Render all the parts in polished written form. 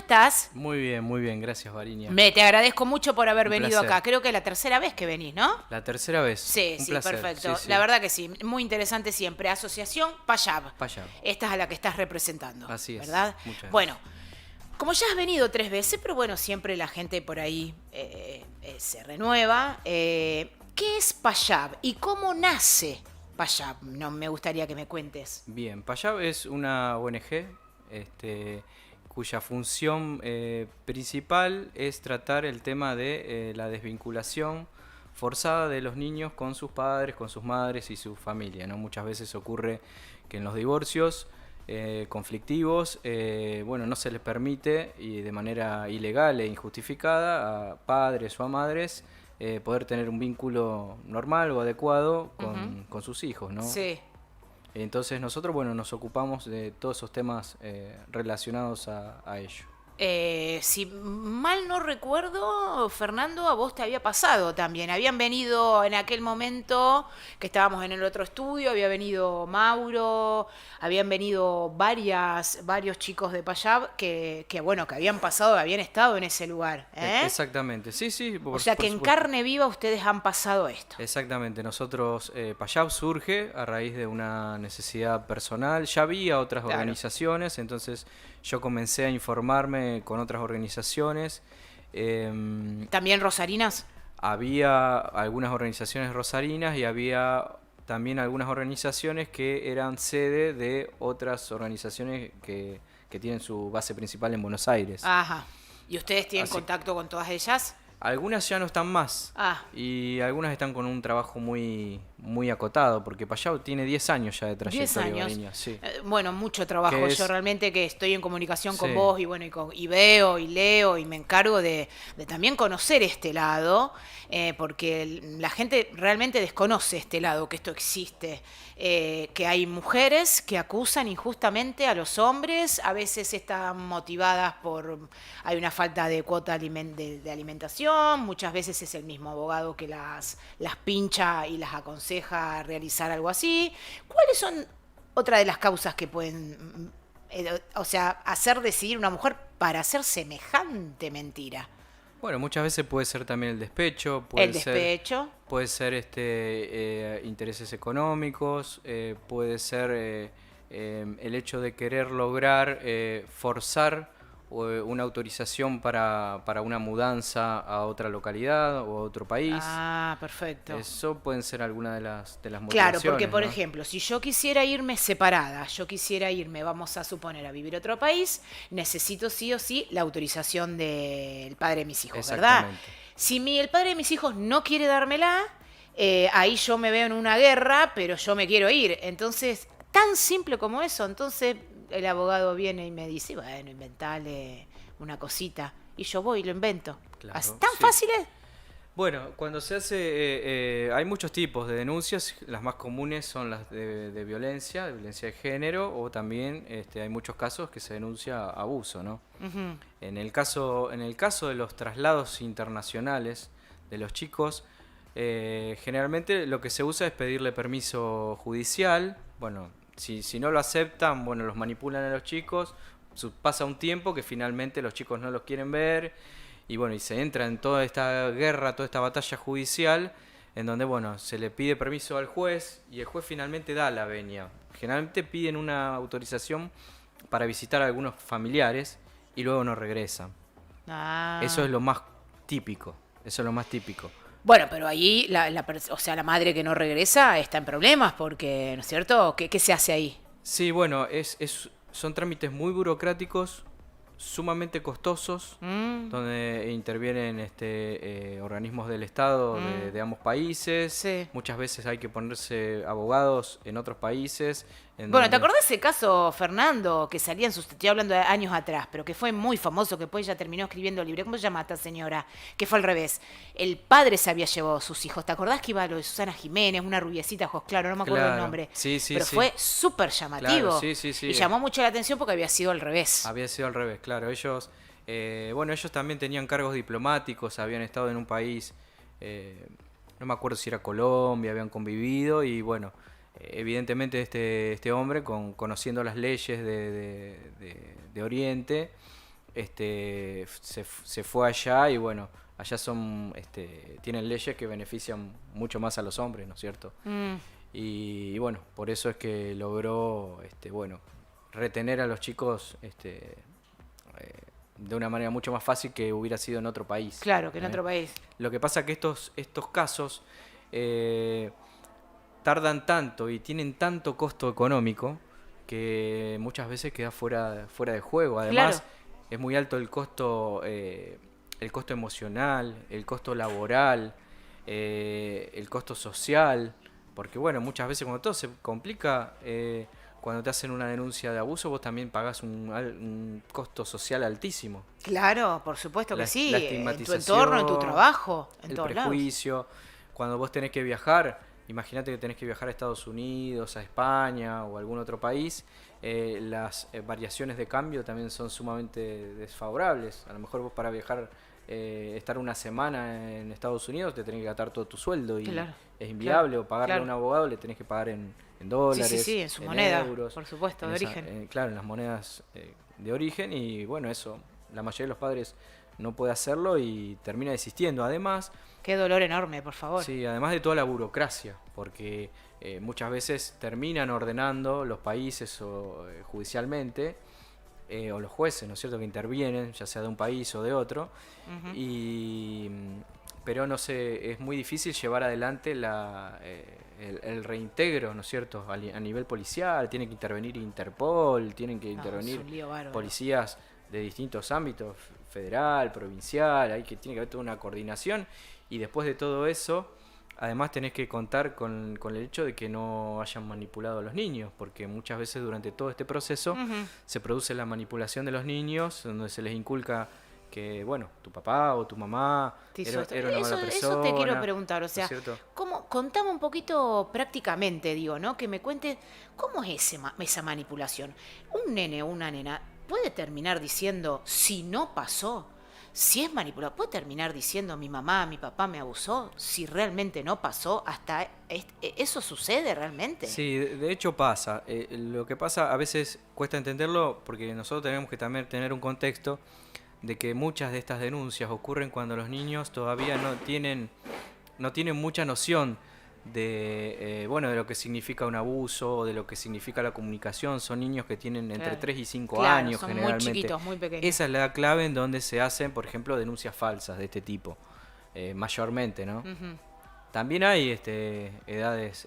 estás? Muy bien, gracias, Varinia. Te agradezco mucho por haber Un venido placer. acá. Creo que es la tercera vez que venís, ¿no? La tercera vez. Sí, Un sí, placer. perfecto. Sí, sí. La verdad que sí, muy interesante siempre. Asociación Payab. Payab. Esta es a la que estás representando, Así es. ¿verdad? Muchas Bueno, gracias. como ya has venido 3 veces, pero bueno, siempre la gente por ahí se renueva. ¿Qué es Payab y cómo nace Payab? No, me gustaría que me cuentes. Bien, Payab es una ONG cuya función principal es tratar el tema de la desvinculación forzada de los niños con sus padres, con sus madres y su familia, ¿no? Muchas veces ocurre que en los divorcios conflictivos, no se les permite y de manera ilegal e injustificada a padres o a madres poder tener un vínculo normal o adecuado con sus hijos, ¿no? Sí. Entonces nosotros, nos ocupamos de todos esos temas relacionados a ello. Si mal no recuerdo, Fernando, a vos te había pasado también. Habían venido en aquel momento que estábamos en el otro estudio, había venido Mauro, habían venido varios chicos de Payab que habían pasado, habían estado en ese lugar. Exactamente, sí, sí. O sea que en carne viva ustedes han pasado esto. Exactamente, nosotros, Payab surge a raíz de una necesidad personal. Ya había otras organizaciones, entonces yo comencé a informarme con otras organizaciones. ¿También rosarinas? Había algunas organizaciones rosarinas y había también algunas organizaciones que eran sede de otras organizaciones que tienen su base principal en Buenos Aires. Ajá. ¿Y ustedes tienen contacto con todas ellas? Algunas ya no están más. Y algunas están con un trabajo muy, muy acotado, porque Payab tiene 10 años ya de trayectoria. 10 años. Varinia, sí. Mucho trabajo. Yo realmente que estoy en comunicación con vos y veo y leo y me encargo de también conocer este lado, porque la gente realmente desconoce este lado, que esto existe. Que hay mujeres que acusan injustamente a los hombres, a veces están motivadas hay una falta de cuota de alimentación, muchas veces es el mismo abogado que las pincha y las aconseja realizar algo así. ¿Cuáles son otra de las causas que pueden, hacer decidir una mujer para hacer semejante mentira? Bueno, muchas veces puede ser también el despecho, puede ser intereses económicos, puede ser el hecho de querer lograr forzar una autorización para una mudanza a otra localidad o a otro país. Ah, perfecto. Eso pueden ser algunas de las motivaciones. Claro, porque por ¿no? ejemplo, si yo quisiera irme separada, vamos a suponer, a vivir a otro país, necesito sí o sí la autorización del padre de mis hijos, ¿verdad? Si el padre de mis hijos no quiere dármela, ahí yo me veo en una guerra, pero yo me quiero ir. Entonces, tan simple como eso. Entonces, el abogado viene y me dice, bueno, inventale una cosita. Y yo voy y lo invento. Claro, ¿Tan fácil es? Bueno, cuando se hace, hay muchos tipos de denuncias. Las más comunes son las de violencia de género, o también hay muchos casos que se denuncia abuso, ¿no? En el caso de los traslados internacionales de los chicos, generalmente lo que se usa es pedirle permiso judicial. Bueno, si no lo aceptan, los manipulan a los chicos. Pasa un tiempo que finalmente los chicos no los quieren ver. Y se entra en toda esta guerra, toda esta batalla judicial, en donde, se le pide permiso al juez y el juez finalmente da la venia. Generalmente piden una autorización para visitar a algunos familiares y luego no regresan. Eso es lo más típico. Bueno, pero ahí la madre que no regresa está en problemas porque, ¿no es cierto? ¿Qué se hace ahí? Sí, son trámites muy burocráticos, sumamente costosos, donde intervienen organismos del Estado de ambos países. Sí. Muchas veces hay que ponerse abogados en otros países. ¿te acordás ese caso, Fernando, que salía estoy hablando de años atrás, pero que fue muy famoso, que después ella terminó escribiendo libre? ¿Cómo se llama esta señora? Que fue al revés. El padre se había llevado a sus hijos. ¿Te acordás que iba lo de Susana Jiménez, una rubiecita, ojos claros, no me acuerdo el nombre? Sí, sí, pero fue súper llamativo. Claro, sí. Y llamó mucho la atención porque había sido al revés. Claro. Ellos también tenían cargos diplomáticos, habían estado en un país, no me acuerdo si era Colombia, habían convivido y evidentemente este hombre, conociendo las leyes de Oriente, se fue allá y bueno, allá tienen leyes que benefician mucho más a los hombres, ¿no es cierto? Y bueno, por eso es que logró, bueno, retener a los chicos, de una manera mucho más fácil que hubiera sido en otro país. Claro, que en otro país. Lo que pasa es que estos casos tardan tanto y tienen tanto costo económico que muchas veces queda fuera de juego. Además, Claro. es muy alto el costo emocional, el costo laboral, el costo social, porque bueno, muchas veces cuando todo se complica, cuando te hacen una denuncia de abuso, vos también pagás un costo social altísimo. Claro, por supuesto que La sí, en tu estigmatización, entorno, en tu trabajo, en el todos lados. prejuicio. Cuando vos tenés que viajar, imagínate que tenés que viajar a Estados Unidos, a España o a algún otro país, las variaciones de cambio también son sumamente desfavorables. A lo mejor vos para viajar, estar una semana en Estados Unidos, te tenés que gastar todo tu sueldo y Claro, es inviable, o pagarle claro. a un abogado le tenés que pagar en Sí, dólares, sí, sí, en su en moneda, euros, por supuesto, de origen. claro, en las monedas de origen, y bueno, eso, la mayoría de los padres no puede hacerlo y termina desistiendo. Además, Qué dolor enorme, por favor. sí, además de toda la burocracia, porque muchas veces terminan ordenando los países judicialmente, o los jueces, ¿no es cierto?, que intervienen, ya sea de un país o de otro, Ujú. pero no sé, es muy difícil llevar adelante el reintegro, ¿no es cierto?, a nivel policial. Tiene que intervenir Interpol, tienen que No, es intervenir un lío bárbaro. policías de distintos ámbitos, federal, provincial, tiene que haber toda una coordinación, y después de todo eso, además tenés que contar con el hecho de que no hayan manipulado a los niños, porque muchas veces durante todo este proceso Ujú. se produce la manipulación de los niños, donde se les inculca que, bueno, tu papá o tu mamá Te hizo esto. era una mala Eso te quiero persona, preguntar, o ¿no es sea, cierto? contame un poquito prácticamente, digo, ¿no? Que me cuentes cómo es esa manipulación. Un nene o una nena puede terminar diciendo, si no pasó, si es manipulado, puede terminar diciendo, mi mamá, mi papá me abusó, si realmente no pasó, ¿eso sucede realmente? Sí, de hecho pasa. Lo que pasa a veces cuesta entenderlo porque nosotros tenemos que también tener un contexto de que muchas de estas denuncias ocurren cuando los niños todavía no tienen mucha noción de, bueno, de lo que significa un abuso, de lo que significa la comunicación. Son niños que tienen entre Claro. 3 y 5 Claro, años son muy generalmente. chiquitos, muy pequeños. Esa es la clave en donde se hacen, por ejemplo, denuncias falsas de este tipo, mayormente, ¿no? Ujú. También hay edades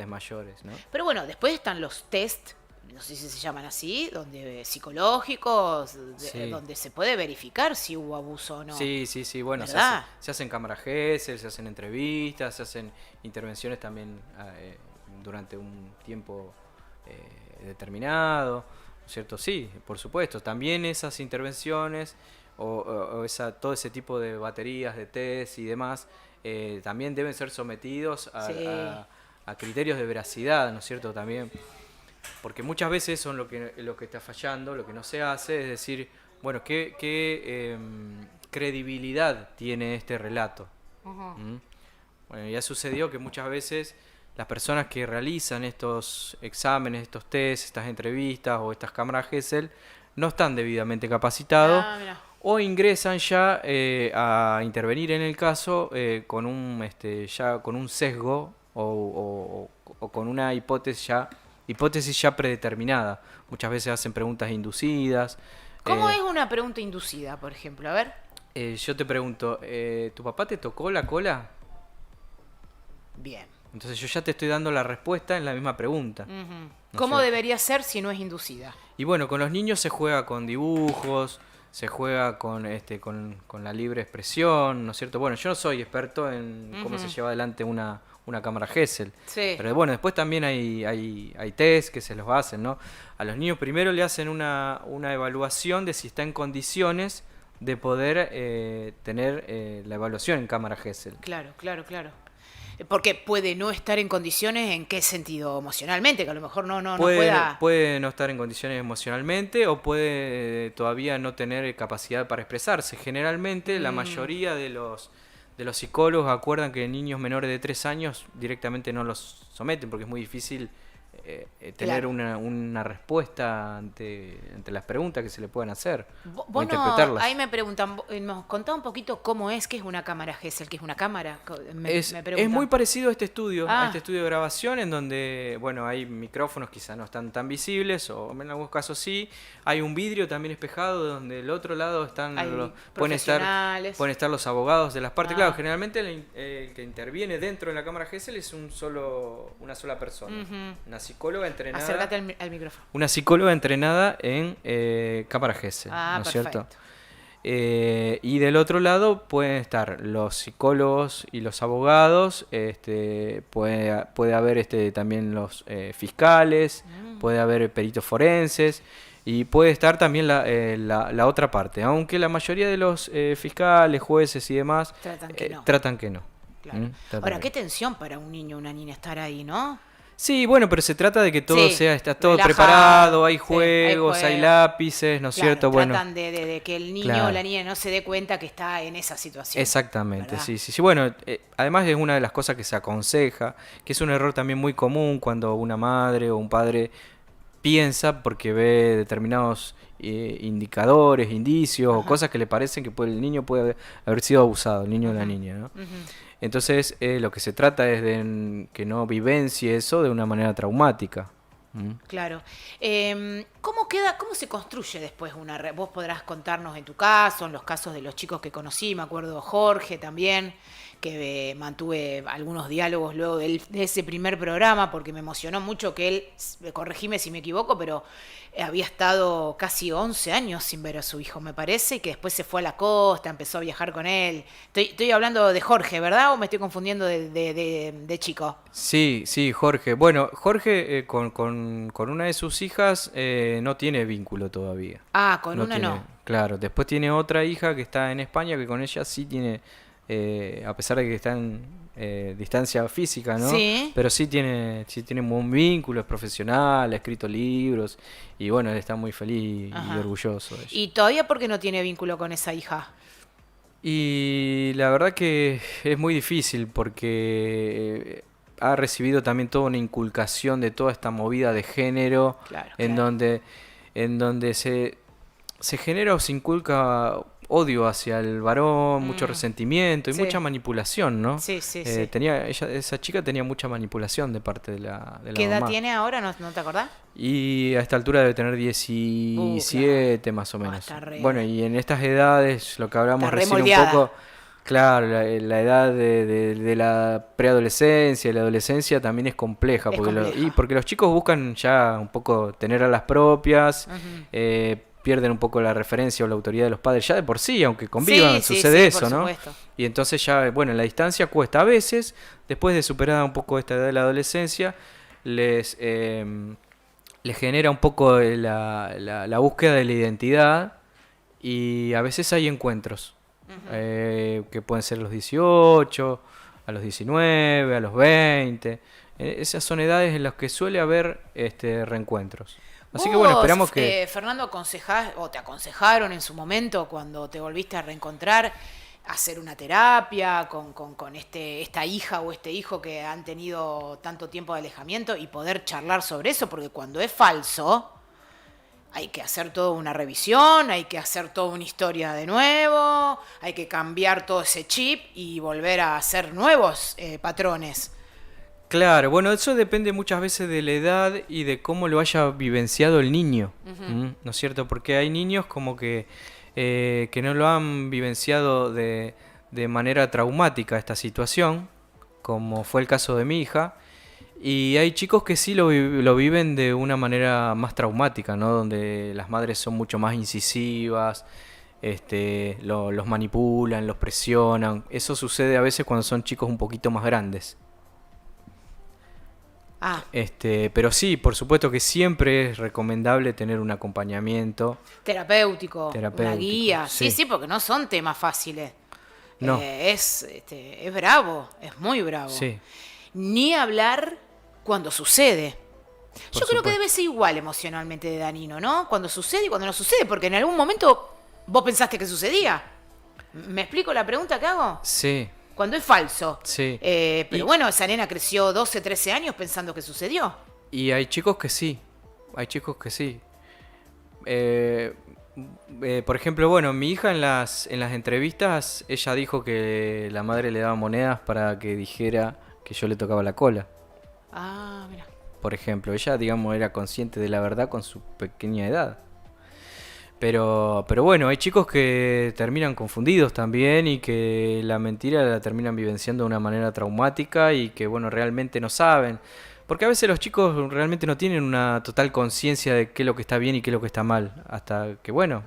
mayores, ¿no? Pero bueno, después están los test, no sé si se llaman así, donde psicológicos, Sí. donde se puede verificar si hubo abuso o no. Sí, sí, sí, bueno, ¿Verdad? se hacen cámaras Gesell, se hacen entrevistas, se hacen intervenciones también durante un tiempo determinado, ¿no es cierto? Sí, por supuesto, también esas intervenciones todo ese tipo de baterías, de test y demás, también deben ser sometidos Sí. a criterios de veracidad, ¿no es cierto? También, porque muchas veces son lo que está fallando, lo que no se hace, es decir, bueno, ¿qué credibilidad tiene este relato? ¿Mm? Bueno, ya sucedió que muchas veces las personas que realizan estos exámenes, estos tests, estas entrevistas o estas cámaras Gesell no están debidamente capacitados, Ah, mira. o ingresan ya a intervenir en el caso con con un sesgo o con una hipótesis ya predeterminada. Muchas veces hacen preguntas inducidas. ¿Cómo Eh, es una pregunta inducida, por ejemplo? A ver. yo te pregunto, ¿tu papá te tocó la cola? Bien. Entonces yo ya te estoy dando la respuesta en la misma pregunta. Ujú. ¿No es ¿Cómo cierto? debería ser si no es inducida? Y bueno, con los niños se juega con dibujos, se juega con la libre expresión, ¿no es cierto? Bueno, yo no soy experto en cómo se lleva adelante una cámara Gesell. Sí. Pero bueno, después también hay test que se los hacen, ¿no? A los niños primero le hacen una evaluación de si está en condiciones de poder tener la evaluación en cámara Gesell. Claro, claro, claro. Porque puede no estar en condiciones, ¿en qué sentido? Emocionalmente, que a lo mejor no pueda. Puede no estar en condiciones emocionalmente, o puede todavía no tener capacidad para expresarse. Generalmente la mayoría de los psicólogos acuerdan que niños menores de 3 años directamente no los someten porque es muy difícil tener Claro. una respuesta ante las preguntas que se le puedan hacer o Vos no, interpretarlas. ahí me preguntan, nos contá un poquito cómo es, qué es una cámara Gesell, qué es una cámara, me Es preguntan. muy parecido a este Ah. estudio de grabación en donde, bueno, hay micrófonos quizás no están tan visibles, o en algunos casos sí. Hay un vidrio también espejado donde del otro lado están Hay pueden estar los abogados de las partes. Ah. Claro, generalmente el que interviene dentro de la cámara Gesell es una sola persona. Ujú. Una psicóloga entrenada. Acércate al micrófono. Una psicóloga entrenada en cámara Gesell, Ah, ¿no es perfecto. cierto? Y del otro lado pueden estar los psicólogos y los abogados, puede haber también los fiscales, puede haber peritos forenses y puede estar también la otra parte, aunque la mayoría de los fiscales, jueces y demás Tratan que no. tratan que no. Claro. Tratan Ahora, que qué no. tensión para un niño o una niña estar ahí, ¿no? Sí, bueno, pero se trata de que todo Sí, está todo relajado, preparado, hay sí, hay juegos, hay juegos. lápices, ¿no es Claro, cierto? Bueno, tratan de que el niño claro. o la niña no se dé cuenta que está en esa situación. Exactamente, ¿verdad? sí, sí, sí. Bueno, además es una de las cosas que se aconseja, que es un error también muy común cuando una madre o un padre piensa porque ve determinados indicadores, indicios o Ajá. cosas que le parecen que el niño puede haber sido abusado, el niño o la niña, ¿no? Ujú. Entonces, lo que se trata es de que no vivencie eso de una manera traumática. Claro. ¿Cómo se construye después una red? Vos podrás contarnos en tu caso, en los casos de los chicos que conocí, me acuerdo Jorge también, que mantuve algunos diálogos luego de ese primer programa, porque me emocionó mucho que él, corregime si me equivoco, pero había estado casi 11 años sin ver a su hijo, me parece, y que después se fue a la costa, empezó a viajar con él. Estoy hablando de Jorge, ¿verdad? ¿O me estoy confundiendo de chico? Sí, sí, Jorge. Bueno, Jorge con una de sus hijas no tiene vínculo todavía. Ah, con una Tiene, no. claro. Después tiene otra hija que está en España que con ella sí tiene, a pesar de que está en distancia física, ¿no? Sí. Pero sí tiene un buen vínculo, es profesional, ha escrito libros y bueno, él está muy feliz y Ajá. orgulloso de ella. ¿Y todavía por qué no tiene vínculo con esa hija? Y la verdad que es muy difícil porque ha recibido también toda una inculcación de toda esta movida de género Claro, en claro. donde se genera o se inculca odio hacia el varón, mucho resentimiento y Sí. mucha manipulación, ¿no? Sí, sí, sí. Esa chica tenía mucha manipulación de parte de la ¿Qué edad mamá. tiene ahora? ¿No te acordás? Y a esta altura debe tener 17 más o No, menos. está re- Bueno, y en estas edades, lo que hablamos Está recién un remoldeada. poco, claro, la edad de la preadolescencia y la adolescencia también es compleja, Es porque, compleja. porque los chicos buscan ya un poco tener a las propias, pierden un poco la referencia o la autoridad de los padres, ya de por sí, aunque convivan, Sí, sí, sucede sí, eso, por ¿no? supuesto. Y entonces ya, bueno, en la distancia cuesta. A veces, después de superada un poco esta edad de la adolescencia, les genera un poco la búsqueda de la identidad y a veces hay encuentros que pueden ser a los 18, a los 19, a los 20. Esas son edades en las que suele haber reencuentros. Así que bueno, Vos, esperamos que... Fernando, aconsejás o te aconsejaron en su momento cuando te volviste a reencontrar hacer una terapia con esta hija o este hijo que han tenido tanto tiempo de alejamiento y poder charlar sobre eso, porque cuando es falso hay que hacer toda una revisión, hay que hacer toda una historia de nuevo, hay que cambiar todo ese chip y volver a hacer nuevos patrones. Claro, bueno, eso depende muchas veces de la edad y de cómo lo haya vivenciado el niño, ¿no es cierto? Porque hay niños como que no lo han vivenciado de manera traumática esta situación, como fue el caso de mi hija, y hay chicos que sí lo viven de una manera más traumática, ¿no? Donde las madres son mucho más incisivas, los manipulan, los presionan. Eso sucede a veces cuando son chicos un poquito más grandes. Ah, Pero sí, por supuesto que siempre es recomendable tener un acompañamiento. terapéutico, una Terapéutico, guía. Sí, sí. sí, porque no son temas fáciles. No. Es bravo, es muy bravo. Sí, Ni hablar cuando sucede. Yo creo que supuesto. debe ser igual emocionalmente de Danino, ¿no? Cuando sucede y cuando no sucede, porque en algún momento vos pensaste que sucedía. ¿Me explico la pregunta que hago? sí, Cuando es falso. sí. Pero Y- bueno, esa nena creció 12, 13 años pensando que sucedió. Y hay chicos que sí, hay chicos que sí. Eh, por ejemplo, bueno, mi hija en las entrevistas, ella dijo que la madre le daba monedas para que dijera que yo le tocaba la cola. Ah, mira. Por ejemplo, ella, digamos, era consciente de la verdad con su pequeña edad. Pero bueno, hay chicos que terminan confundidos también y que la mentira la terminan vivenciando de una manera traumática y que, bueno, realmente no saben. Porque a veces los chicos realmente no tienen una total conciencia de qué es lo que está bien y qué es lo que está mal. Hasta que, bueno,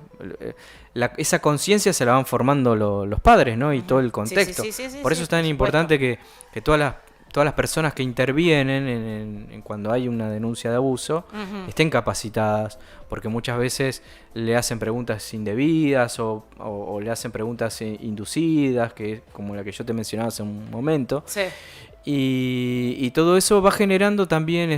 esa conciencia se la van formando los padres, ¿no? Y todo el Sí, sí, contexto. sí, sí, sí, Por sí, eso es por tan supuesto. importante que todas las personas que intervienen en cuando hay una denuncia de abuso Ujú. estén capacitadas, porque muchas veces le hacen preguntas indebidas o le hacen preguntas inducidas, que como la que yo te mencionaba hace un momento, Sí. y todo eso va generando también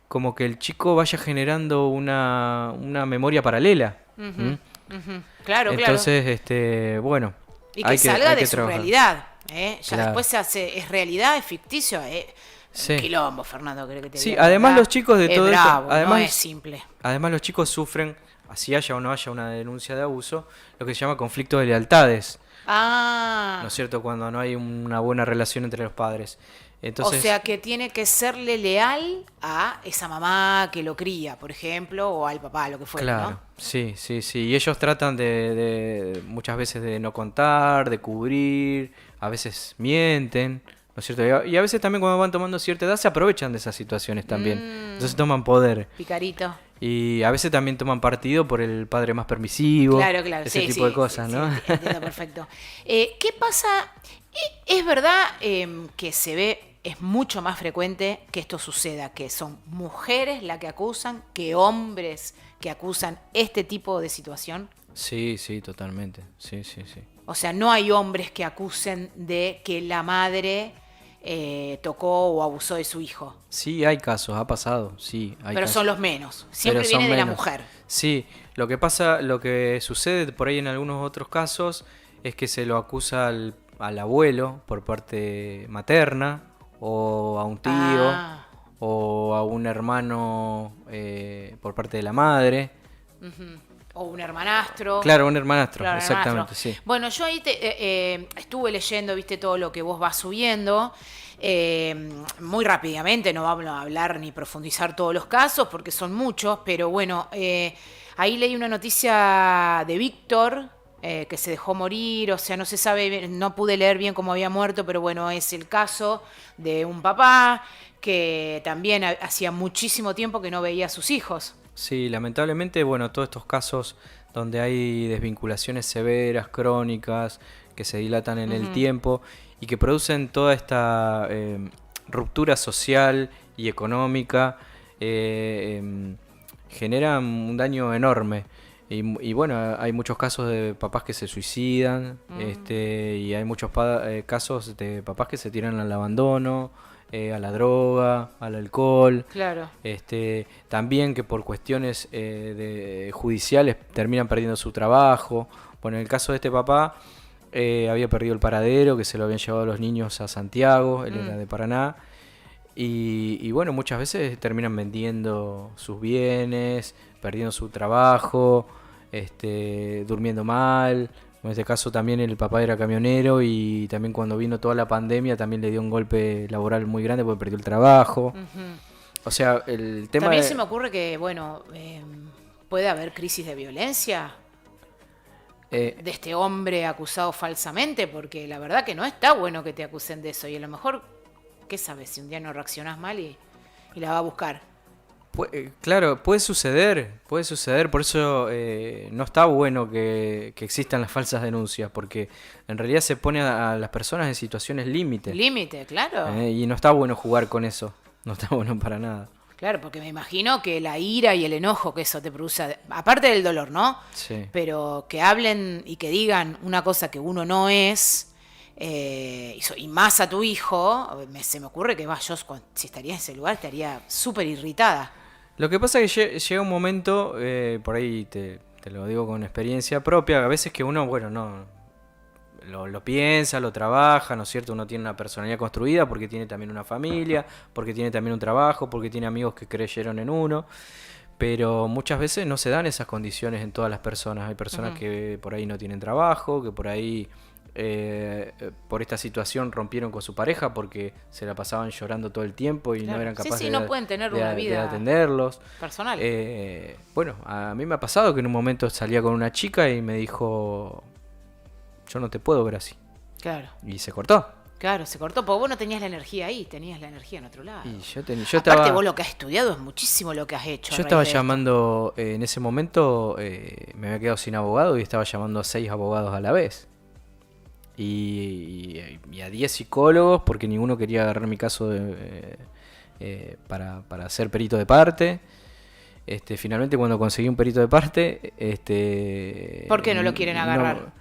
como que el chico vaya generando una memoria paralela. Ujú, ¿M? ujú. Claro, claro. Entonces, bueno, Y que hay salga de que su trabajar. realidad. ¿Eh? Ya Claro. después se hace, es realidad, es ficticio. Un Sí. quilombo, Fernando, creo que te Sí, diga la además verdad. los chicos de Es todo esto, bravo, no es simple. además los chicos sufren, así haya o no haya una denuncia de abuso, lo que se llama conflicto de lealtades, ¿no Ah, es cierto? Cuando no hay una buena relación entre los padres. o Entonces, sea que tiene que serle leal a esa mamá que lo cría, por ejemplo, o al papá, lo que fuere, ¿no? claro, sí, sí, sí. Y ellos tratan de muchas veces de no contar, de cubrir, a veces mienten, ¿no es cierto? Y a veces también cuando van tomando cierta edad se aprovechan de esas situaciones también. Entonces Mm, toman poder. picarito. Y a veces también toman partido por el padre más permisivo, Claro, claro, ese sí, tipo de sí, sí, cosas, sí, ¿no? entiendo perfecto. ¿Qué pasa? Es verdad que se ve, es mucho más frecuente que esto suceda, que son mujeres las que acusan, que hombres que acusan este tipo de situación. Sí, sí, totalmente. Sí, sí, sí. O sea, no hay hombres que acusen de que la madre tocó o abusó de su hijo, Sí, hay casos, ha pasado, sí, hay pero son casos. los menos. Pero Siempre viene son de la menos. mujer. Sí, lo que pasa, lo que sucede por ahí en algunos otros casos es que se lo acusa al abuelo por parte materna, o a un tío, Ah, o a un hermano por parte de la madre. ujú. O un hermanastro. Claro, un hermanastro, Claro, hermanastro. exactamente, sí. Bueno, yo ahí estuve leyendo, viste, todo lo que vos vas subiendo. Muy rápidamente, no vamos a hablar ni profundizar todos los casos porque son muchos, pero bueno, ahí leí una noticia de Víctor, que se dejó morir, o sea, no se sabe, no pude leer bien cómo había muerto, pero bueno, es el caso de un papá que también hacía muchísimo tiempo que no veía a sus hijos. Sí, lamentablemente, bueno, todos estos casos donde hay desvinculaciones severas, crónicas, que se dilatan en el Ujú. tiempo y que producen toda esta ruptura social y económica, generan un daño enorme. Y bueno, hay muchos casos de papás que se suicidan, y hay muchos casos de papás que se tiran al abandono, a la droga, al alcohol. Claro. También que por cuestiones judiciales terminan perdiendo su trabajo. Bueno, en el caso de este papá, había perdido el paradero, que se lo habían llevado los niños a Santiago, él era de Paraná. Y bueno, muchas veces terminan vendiendo sus bienes, perdiendo su trabajo, durmiendo mal. En este caso también el papá era camionero y también cuando vino toda la pandemia también le dio un golpe laboral muy grande porque perdió el trabajo. Ujú. O sea, el tema También se de... me ocurre que, bueno, puede haber crisis de violencia eh, de este hombre acusado falsamente, porque la verdad que no está bueno que te acusen de eso. Y a lo mejor, ¿qué sabes? Si un día no reaccionás mal y la va a buscar. claro, puede suceder, por eso no está bueno que existan las falsas denuncias, porque en realidad se pone a las personas en situaciones límite, Límite, claro. y no está bueno jugar con eso, no está bueno para nada. Claro, porque me imagino que la ira y el enojo que eso te produce, aparte del dolor, ¿no? Sí. Pero que hablen y que digan una cosa que uno no es, y más a tu hijo, se me ocurre que si estaría en ese lugar estaría súper irritada. Lo que pasa es que llega un momento, por ahí te lo digo con experiencia propia, a veces que uno, bueno, no, lo piensa, lo trabaja, ¿no es cierto? Uno tiene una personalidad construida porque tiene también una familia, porque tiene también un trabajo, porque tiene amigos que creyeron en uno. Pero muchas veces no se dan esas condiciones en todas las personas. Hay personas que por ahí no tienen trabajo, que por ahí por esta situación rompieron con su pareja porque se la pasaban llorando todo el tiempo y no eran capaces no pueden tener una de vida atenderlos. personal. Bueno, a mí me ha pasado que en un momento salía con una chica y me dijo, yo no te puedo ver así. Claro. Y se cortó. Claro, se cortó, porque vos no tenías la energía ahí, tenías la energía en otro lado. Y yo Aparte, estaba, vos lo que has estudiado es muchísimo lo que has hecho. yo estaba llamando, en ese momento me había quedado sin abogado y estaba llamando a 6 abogados a la vez. Y a 10 psicólogos porque ninguno quería agarrar mi caso para ser perito de parte. Finalmente cuando conseguí un perito de parte... ¿Por qué no lo quieren agarrar?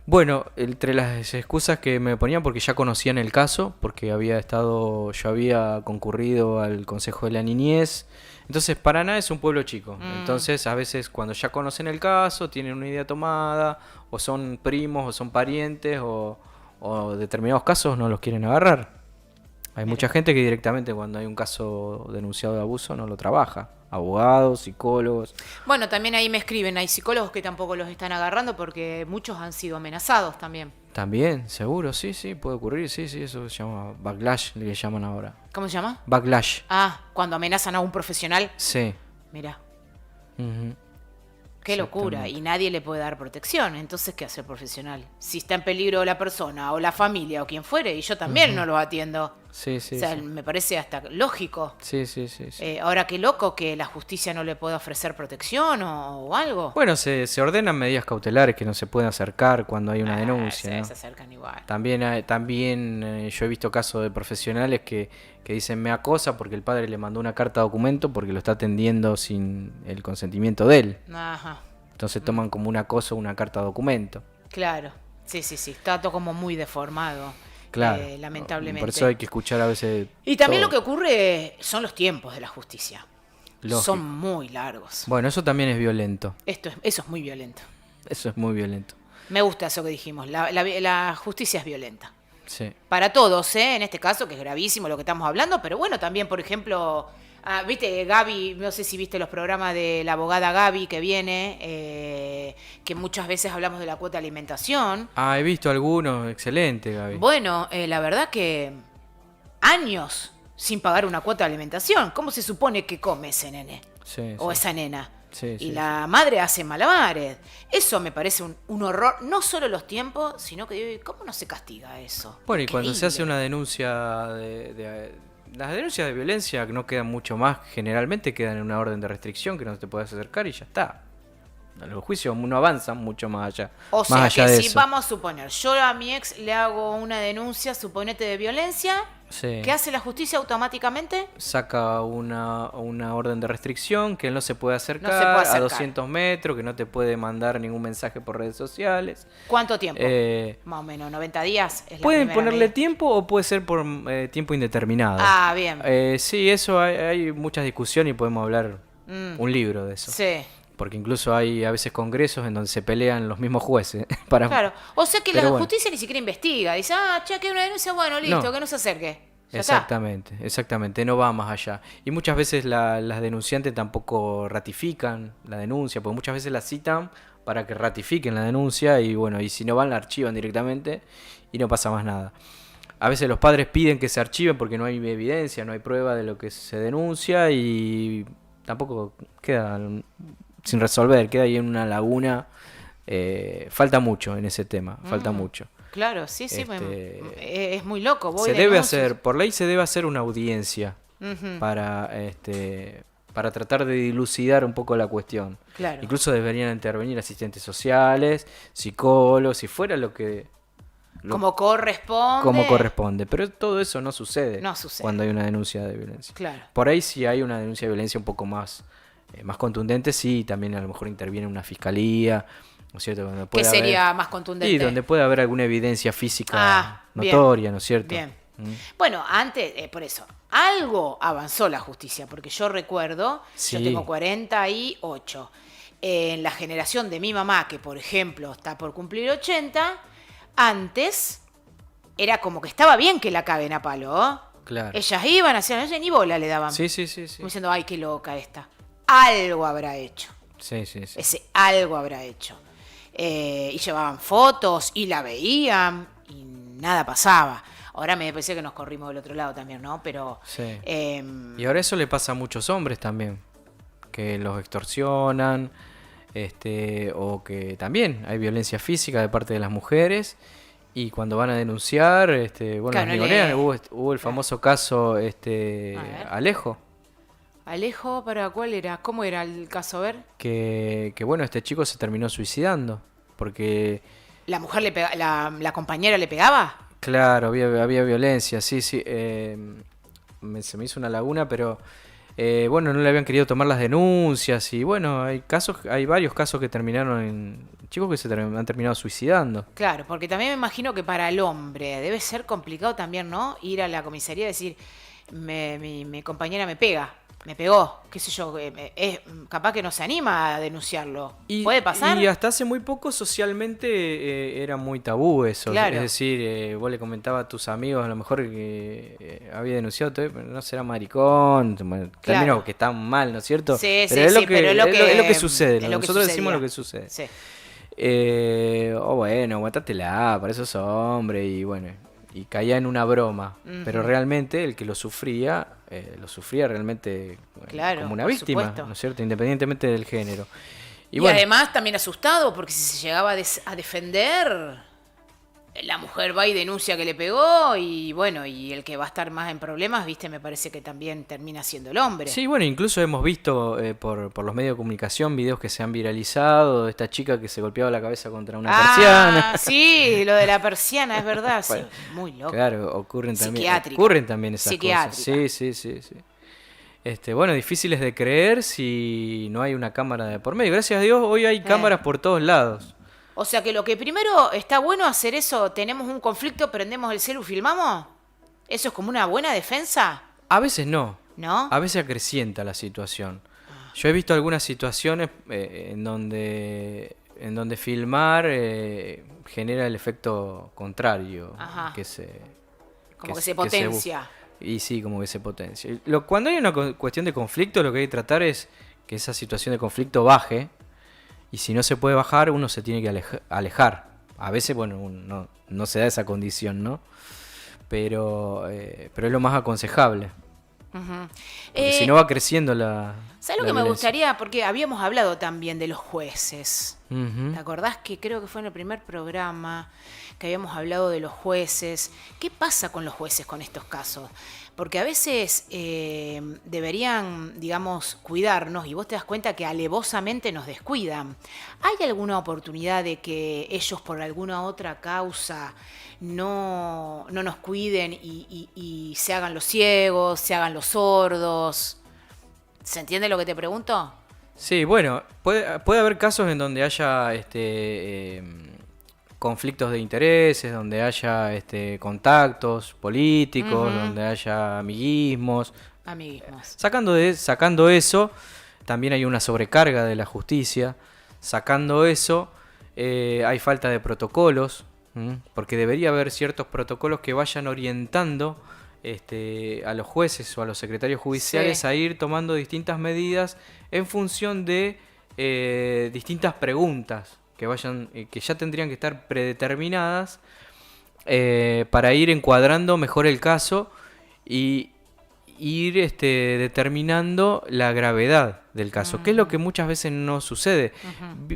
Bueno, entre las excusas que me ponían, porque ya conocían el caso, porque yo había concurrido al Consejo de la Niñez. Entonces, Paraná es un pueblo chico. Entonces, a veces cuando ya conocen el caso, tienen una idea tomada, o son primos, o son parientes, o determinados casos no los quieren agarrar. Hay mucha gente que directamente cuando hay un caso denunciado de abuso no lo trabaja. Abogados, psicólogos. Bueno, también ahí me escriben, hay psicólogos que tampoco los están agarrando porque muchos han sido amenazados también. También, seguro, sí, puede ocurrir, sí, eso se llama backlash, le llaman ahora. ¿Cómo se llama? Backlash. Ah, cuando amenazan a un profesional. Sí. Mirá. Qué locura, y nadie le puede dar protección. Entonces, ¿qué hace el profesional? Si está en peligro la persona o la familia o quien fuere, y yo también no lo atiendo. Sí, o sea, me parece hasta lógico. Sí. Ahora, qué loco que la justicia no le pueda ofrecer protección o algo. Bueno, se ordenan medidas cautelares que no se pueden acercar cuando hay una denuncia, ¿no? Se acercan igual. También yo he visto casos de profesionales que dicen me acosa porque el padre le mandó una carta documento porque lo está atendiendo sin el consentimiento de él. Ajá. Entonces toman como un acoso una carta documento. Claro, sí, está todo como muy deformado. Claro, lamentablemente. por eso hay que escuchar a veces. Y también todo. lo que ocurre son los tiempos de la justicia. Lógico. Son muy largos. Bueno, eso también es violento. Eso es muy violento. Eso es muy violento. Me gusta eso que dijimos. La justicia es violenta. Sí. Para todos, en este caso, que es gravísimo lo que estamos hablando, pero bueno, también, por ejemplo, viste, Gaby, no sé si viste los programas de la abogada Gaby que viene, que muchas veces hablamos de la cuota de alimentación. He visto algunos, excelente, Gaby. Bueno, la verdad que años sin pagar una cuota de alimentación. ¿Cómo se supone que come ese nene? Sí, o esa nena. Y la madre hace malabares. Eso me parece un horror. No solo los tiempos, sino que ¿cómo no se castiga eso? Bueno, y Increíble. cuando se hace una denuncia las denuncias de violencia no quedan mucho más, generalmente quedan en una orden de restricción que no te puedes acercar y ya está. Los juicios no avanzan mucho más allá. O sea, allá que de si eso. vamos a suponer, yo a mi ex le hago una denuncia, suponete, de violencia, Sí. ¿qué hace la justicia automáticamente? Saca una orden de restricción que él no se puede acercar, No se puede acercar. a 200 metros, que no te puede mandar ningún mensaje por redes sociales. ¿Cuánto tiempo? Más o menos, 90 días. Es la Pueden primera ponerle medida. tiempo o puede ser por tiempo indeterminado. Bien. Sí, eso hay muchas discusiones y podemos hablar un libro de eso. Sí. Porque incluso hay a veces congresos en donde se pelean los mismos jueces. Para... Claro. O sea que Pero la bueno. justicia ni siquiera investiga. Dice, che, que hay una denuncia, bueno, listo, No. que no se acerque. Ya Exactamente, no va más allá. Y muchas veces las denunciantes tampoco ratifican la denuncia, porque muchas veces la citan para que ratifiquen la denuncia y bueno, y si no van la archivan directamente y no pasa más nada. A veces los padres piden que se archiven porque no hay evidencia, no hay prueba de lo que se denuncia y tampoco queda sin resolver, queda ahí en una laguna. Falta mucho en ese tema, falta mucho. Claro, sí, es muy loco. Por ley se debe hacer una audiencia para tratar de dilucidar un poco la cuestión. Claro. Incluso deberían intervenir asistentes sociales, psicólogos, si fuera como corresponde. Pero todo eso no sucede, cuando hay una denuncia de violencia. Claro. Por ahí si hay una denuncia de violencia un poco más contundente, sí, también a lo mejor interviene una fiscalía, ¿no es cierto? ¿Qué sería más contundente? Sí, donde puede haber alguna evidencia física notoria, ¿no es cierto? Bien. Bueno, antes, por eso, algo avanzó la justicia, porque yo recuerdo, Sí. yo tengo 48, en la generación de mi mamá, que por ejemplo está por cumplir 80, Antes era como que estaba bien que la caguen a palo, ¿eh? Claro. Ellas iban, hacían eso y ni bola le daban. Sí. Como diciendo, ay, qué loca esta. Algo habrá hecho. Sí. Ese algo habrá hecho. Y llevaban fotos y la veían y nada pasaba. Ahora me parece que nos corrimos del otro lado también, ¿no? Pero... Sí. Y ahora eso le pasa a muchos hombres también, que los extorsionan, o que también hay violencia física de parte de las mujeres, y cuando van a denunciar, bueno, claro, las nigonean. Hubo el famoso caso, Alejo. Alejo, ¿para cuál era? ¿Cómo era el caso? A ver. Que bueno, este chico se terminó suicidando, porque... ¿La mujer le pega, la compañera le pegaba? Claro, había violencia, sí. Se me hizo una laguna, pero bueno, no le habían querido tomar las denuncias y bueno, hay varios casos que terminaron en chicos que han terminado suicidando. Claro, porque también me imagino que para el hombre debe ser complicado también, ¿no? Ir a la comisaría y decir, mi compañera me pegó, qué sé yo, capaz que no se anima a denunciarlo. ¿Puede pasar? Y hasta hace muy poco socialmente era muy tabú eso. Claro. Es decir, vos le comentabas a tus amigos a lo mejor que había denunciado, pero no será maricón, términos que están mal, ¿no es cierto? Sí, pero sí, pero es lo que sucede. es lo que Nosotros sucedía. decimos lo que sucede. Sí. Bueno, aguantátela, para eso sos hombre y bueno, y caía en una broma. Pero realmente el que lo sufría realmente Claro, como una por víctima, supuesto. ¿no es cierto? Independientemente del género. Y bueno, además también asustado, porque si se llegaba a defender, la mujer va y denuncia que le pegó, y bueno, y el que va a estar más en problemas, viste, me parece que también termina siendo el hombre. sí, bueno, incluso hemos visto por los medios de comunicación videos que se han viralizado de esta chica que se golpeaba la cabeza contra una persiana. Sí, lo de la persiana, es verdad, Bueno, sí, muy loco. Claro, ocurren también esas Psiquiátrica. cosas. Sí. Bueno, difíciles de creer si no hay una cámara de por medio. Gracias a Dios, hoy hay cámaras por todos lados. O sea que lo que primero está bueno hacer eso, tenemos un conflicto, prendemos el celu, filmamos. ¿Eso es como una buena defensa? A veces no. ¿No? A veces acrecienta la situación. Yo he visto algunas situaciones en donde filmar genera el efecto contrario. Ajá. Que se potencia. Y sí, como que se potencia. Cuando hay una cuestión de conflicto, lo que hay que tratar es que esa situación de conflicto baje. Y si no se puede bajar, uno se tiene que alejar. A veces, bueno, no se da esa condición, ¿no? Pero es lo más aconsejable. Porque si no va creciendo ¿Sabes lo que me gustaría? Porque habíamos hablado también de los jueces. ¿Te acordás que creo que fue en el primer programa que habíamos hablado de los jueces? ¿Qué pasa con los jueces con estos casos? Porque a veces deberían, digamos, cuidarnos y vos te das cuenta que alevosamente nos descuidan. ¿Hay alguna oportunidad de que ellos por alguna otra causa no nos cuiden y se hagan los ciegos, se hagan los sordos? ¿Se entiende lo que te pregunto? Sí, bueno, puede haber casos en donde haya conflictos de intereses, donde haya contactos políticos, donde haya amiguismos. Sacando eso, también hay una sobrecarga de la justicia. Sacando eso, hay falta de protocolos, porque debería haber ciertos protocolos que vayan orientando a los jueces o a los secretarios judiciales a ir tomando distintas medidas en función de distintas preguntas que ya tendrían que estar predeterminadas para ir encuadrando mejor el caso y ir determinando la gravedad del caso, que es lo que muchas veces no sucede.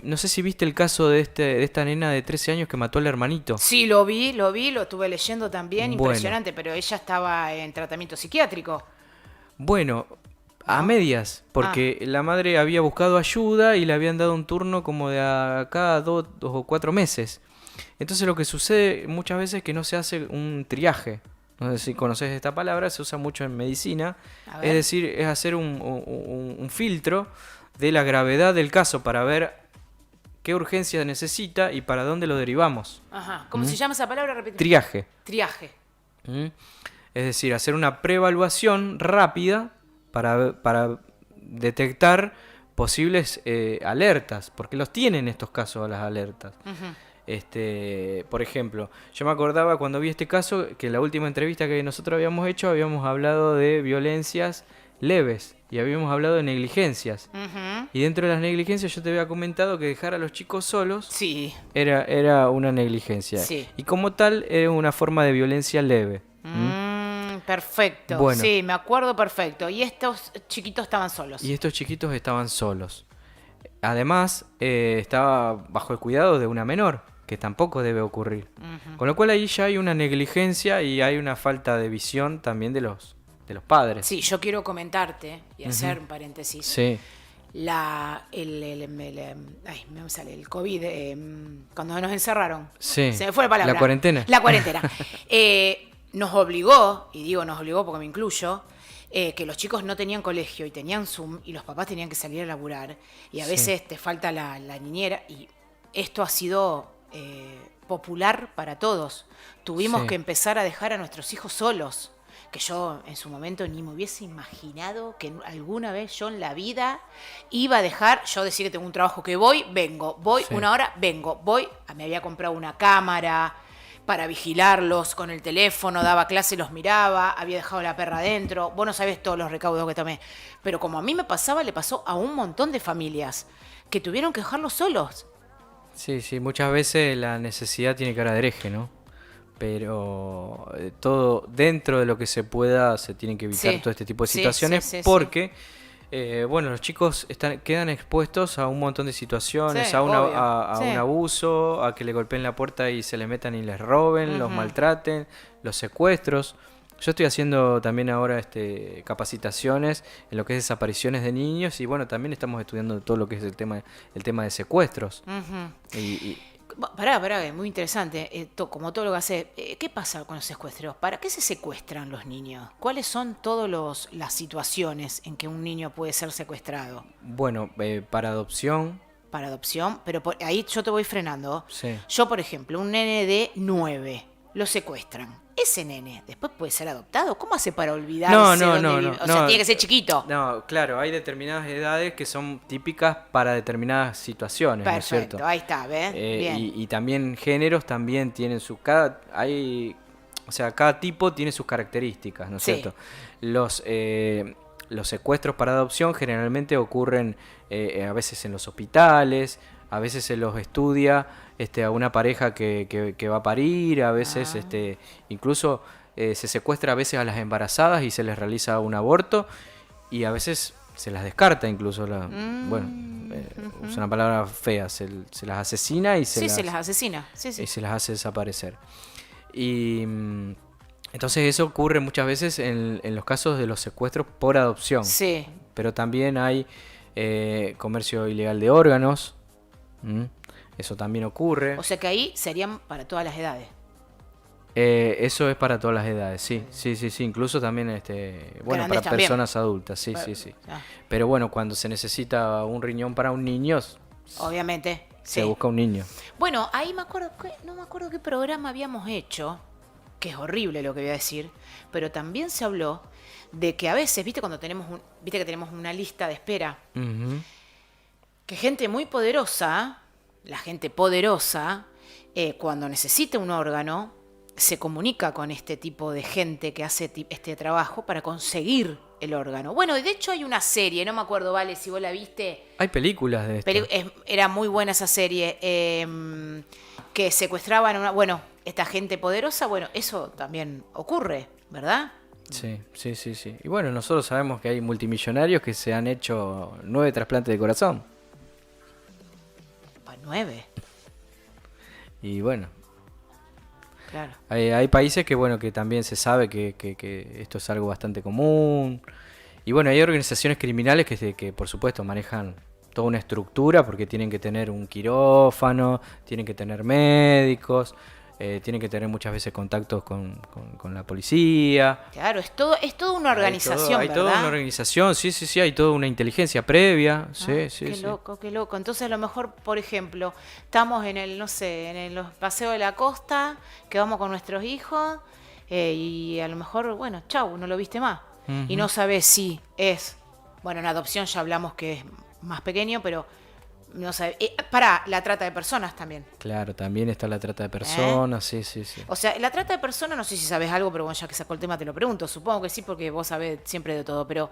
No sé si viste el caso de esta nena de 13 años que mató al hermanito. Sí, lo vi, lo estuve leyendo también, impresionante, pero ella estaba en tratamiento psiquiátrico. Bueno, a medias, porque la madre había buscado ayuda y le habían dado un turno como de a cada 2 o 4 meses. Entonces lo que sucede muchas veces es que no se hace un triaje. No sé si conoces esta palabra, se usa mucho en medicina. Es decir, es hacer un filtro de la gravedad del caso para ver qué urgencia necesita y para dónde lo derivamos. Ajá. ¿Cómo se llama esa palabra? Repite. Triaje. Triaje. Es decir, hacer una preevaluación rápida para detectar posibles alertas, porque los tienen estos casos las alertas. Por ejemplo, yo me acordaba cuando vi este caso que en la última entrevista que nosotros habíamos hecho habíamos hablado de violencias leves y habíamos hablado de negligencias. Y dentro de las negligencias yo te había comentado que dejar a los chicos solos Sí. era una negligencia. Sí. Y como tal era una forma de violencia leve. Perfecto. Bueno. Sí, me acuerdo perfecto. Y estos chiquitos estaban solos. Y estos chiquitos estaban solos. Además, estaba bajo el cuidado de una menor, que tampoco debe ocurrir. Con lo cual ahí ya hay una negligencia y hay una falta de visión también de los padres. Sí, yo quiero comentarte y hacer un paréntesis. Sí. Ay, me sale el COVID, cuando nos encerraron. Sí. Se me fue la palabra. La cuarentena. La cuarentena. Nos obligó, y digo nos obligó porque me incluyo, que los chicos no tenían colegio y tenían Zoom y los papás tenían que salir a laburar y a veces te falta la niñera y esto ha sido popular para todos. Tuvimos que empezar a dejar a nuestros hijos solos, que yo en su momento ni me hubiese imaginado que alguna vez yo en la vida iba a dejar, yo decía que tengo un trabajo que vengo, una hora, vengo, me había comprado una cámara para vigilarlos con el teléfono, daba clase, los miraba, había dejado la perra adentro, vos no sabés todos los recaudos que tomé, pero como a mí me pasaba, le pasó a un montón de familias que tuvieron que dejarlos solos. Sí, muchas veces la necesidad tiene cara de hereje, ¿no? Pero todo dentro de lo que se pueda se tiene que evitar todo este tipo de situaciones porque los chicos quedan expuestos a un montón de situaciones, a un abuso, a que le golpeen la puerta y se le metan y les roben, los maltraten, los secuestros. Yo estoy haciendo también ahora capacitaciones en lo que es desapariciones de niños y también estamos estudiando todo lo que es el tema de secuestros. Pará, es muy interesante, como todo lo que hace. ¿Qué pasa con los secuestros? ¿Para qué se secuestran los niños? ¿Cuáles son todas las situaciones en que un niño puede ser secuestrado? Bueno, para adopción. Para adopción, pero ahí yo te voy frenando. Sí. Yo, por ejemplo, un nene de 9, lo secuestran. Ese nene después puede ser adoptado. ¿Cómo hace para olvidarse dónde vive? O sea, tiene que ser chiquito. No, claro, hay determinadas edades que son típicas para determinadas situaciones. Perfecto, ¿no es cierto? Ahí está, ¿ves? Bien. Y también géneros también tienen cada tipo tiene sus características, ¿no es cierto? Los secuestros para adopción generalmente ocurren a veces en los hospitales, a veces se los estudia a una pareja que va a parir, a veces incluso se secuestra a veces a las embarazadas y se les realiza un aborto y a veces se las descarta incluso. Es una palabra fea, se las asesina y se las asesina. Y se las hace desaparecer. Y entonces eso ocurre muchas veces en los casos de los secuestros por adopción. Sí. Pero también hay comercio ilegal de órganos. Eso también ocurre. O sea que ahí serían para todas las edades. Eso es para todas las edades, sí. Incluso también para también. personas adultas, sí. Pero cuando se necesita un riñón para un niño, obviamente se busca un niño. Bueno, ahí no me acuerdo qué programa habíamos hecho, que es horrible lo que voy a decir, pero también se habló de que a veces, viste que tenemos una lista de espera, que gente muy poderosa, la gente poderosa, cuando necesita un órgano, se comunica con este tipo de gente que hace este trabajo para conseguir el órgano. Bueno, de hecho hay una serie, no me acuerdo, Vale, si vos la viste. Hay películas de esto. Era muy buena esa serie, que secuestraban esta gente poderosa. Eso también ocurre, ¿verdad? Sí. Y nosotros sabemos que hay multimillonarios que se han hecho 9 trasplantes de corazón. 9. Y claro. Hay países que también se sabe que esto es algo bastante común. Y hay organizaciones criminales que por supuesto manejan toda una estructura porque tienen que tener un quirófano, tienen que tener médicos, tienen que tener muchas veces contactos con la policía. Claro, es toda una organización, hay ¿verdad? toda una organización, sí, hay toda una inteligencia previa. Qué loco. Entonces a lo mejor, por ejemplo, estamos en el paseo de la costa, que vamos con nuestros hijos, y a lo mejor, chau, no lo viste más. Y no sabes si es, en adopción ya hablamos que es más pequeño, pero No sé, para la trata de personas también. Claro, también está la trata de personas, sí. O sea, la trata de personas, no sé si sabes algo, pero bueno, ya que sacó el tema te lo pregunto. Supongo que sí, porque vos sabés siempre de todo. Pero,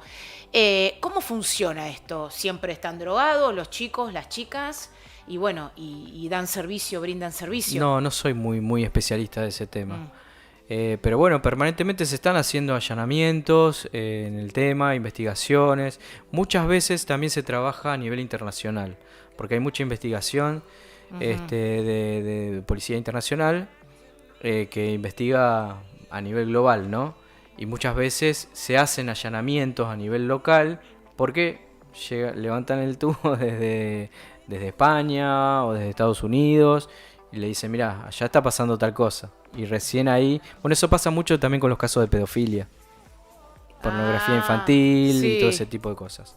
¿cómo funciona esto? ¿Siempre están drogados los chicos, las chicas? Y bueno, y dan servicio, brindan servicio. No soy muy especialista de ese tema. Pero bueno, permanentemente se están haciendo allanamientos en el tema, investigaciones. Muchas veces también se trabaja a nivel internacional, porque hay mucha investigación de policía internacional que investiga a nivel global, ¿no? Y muchas veces se hacen allanamientos a nivel local porque levantan el tubo desde España o desde Estados Unidos y le dicen, mira, allá está pasando tal cosa. Y recién ahí... Bueno, eso pasa mucho también con los casos de pedofilia. Pornografía infantil y todo ese tipo de cosas.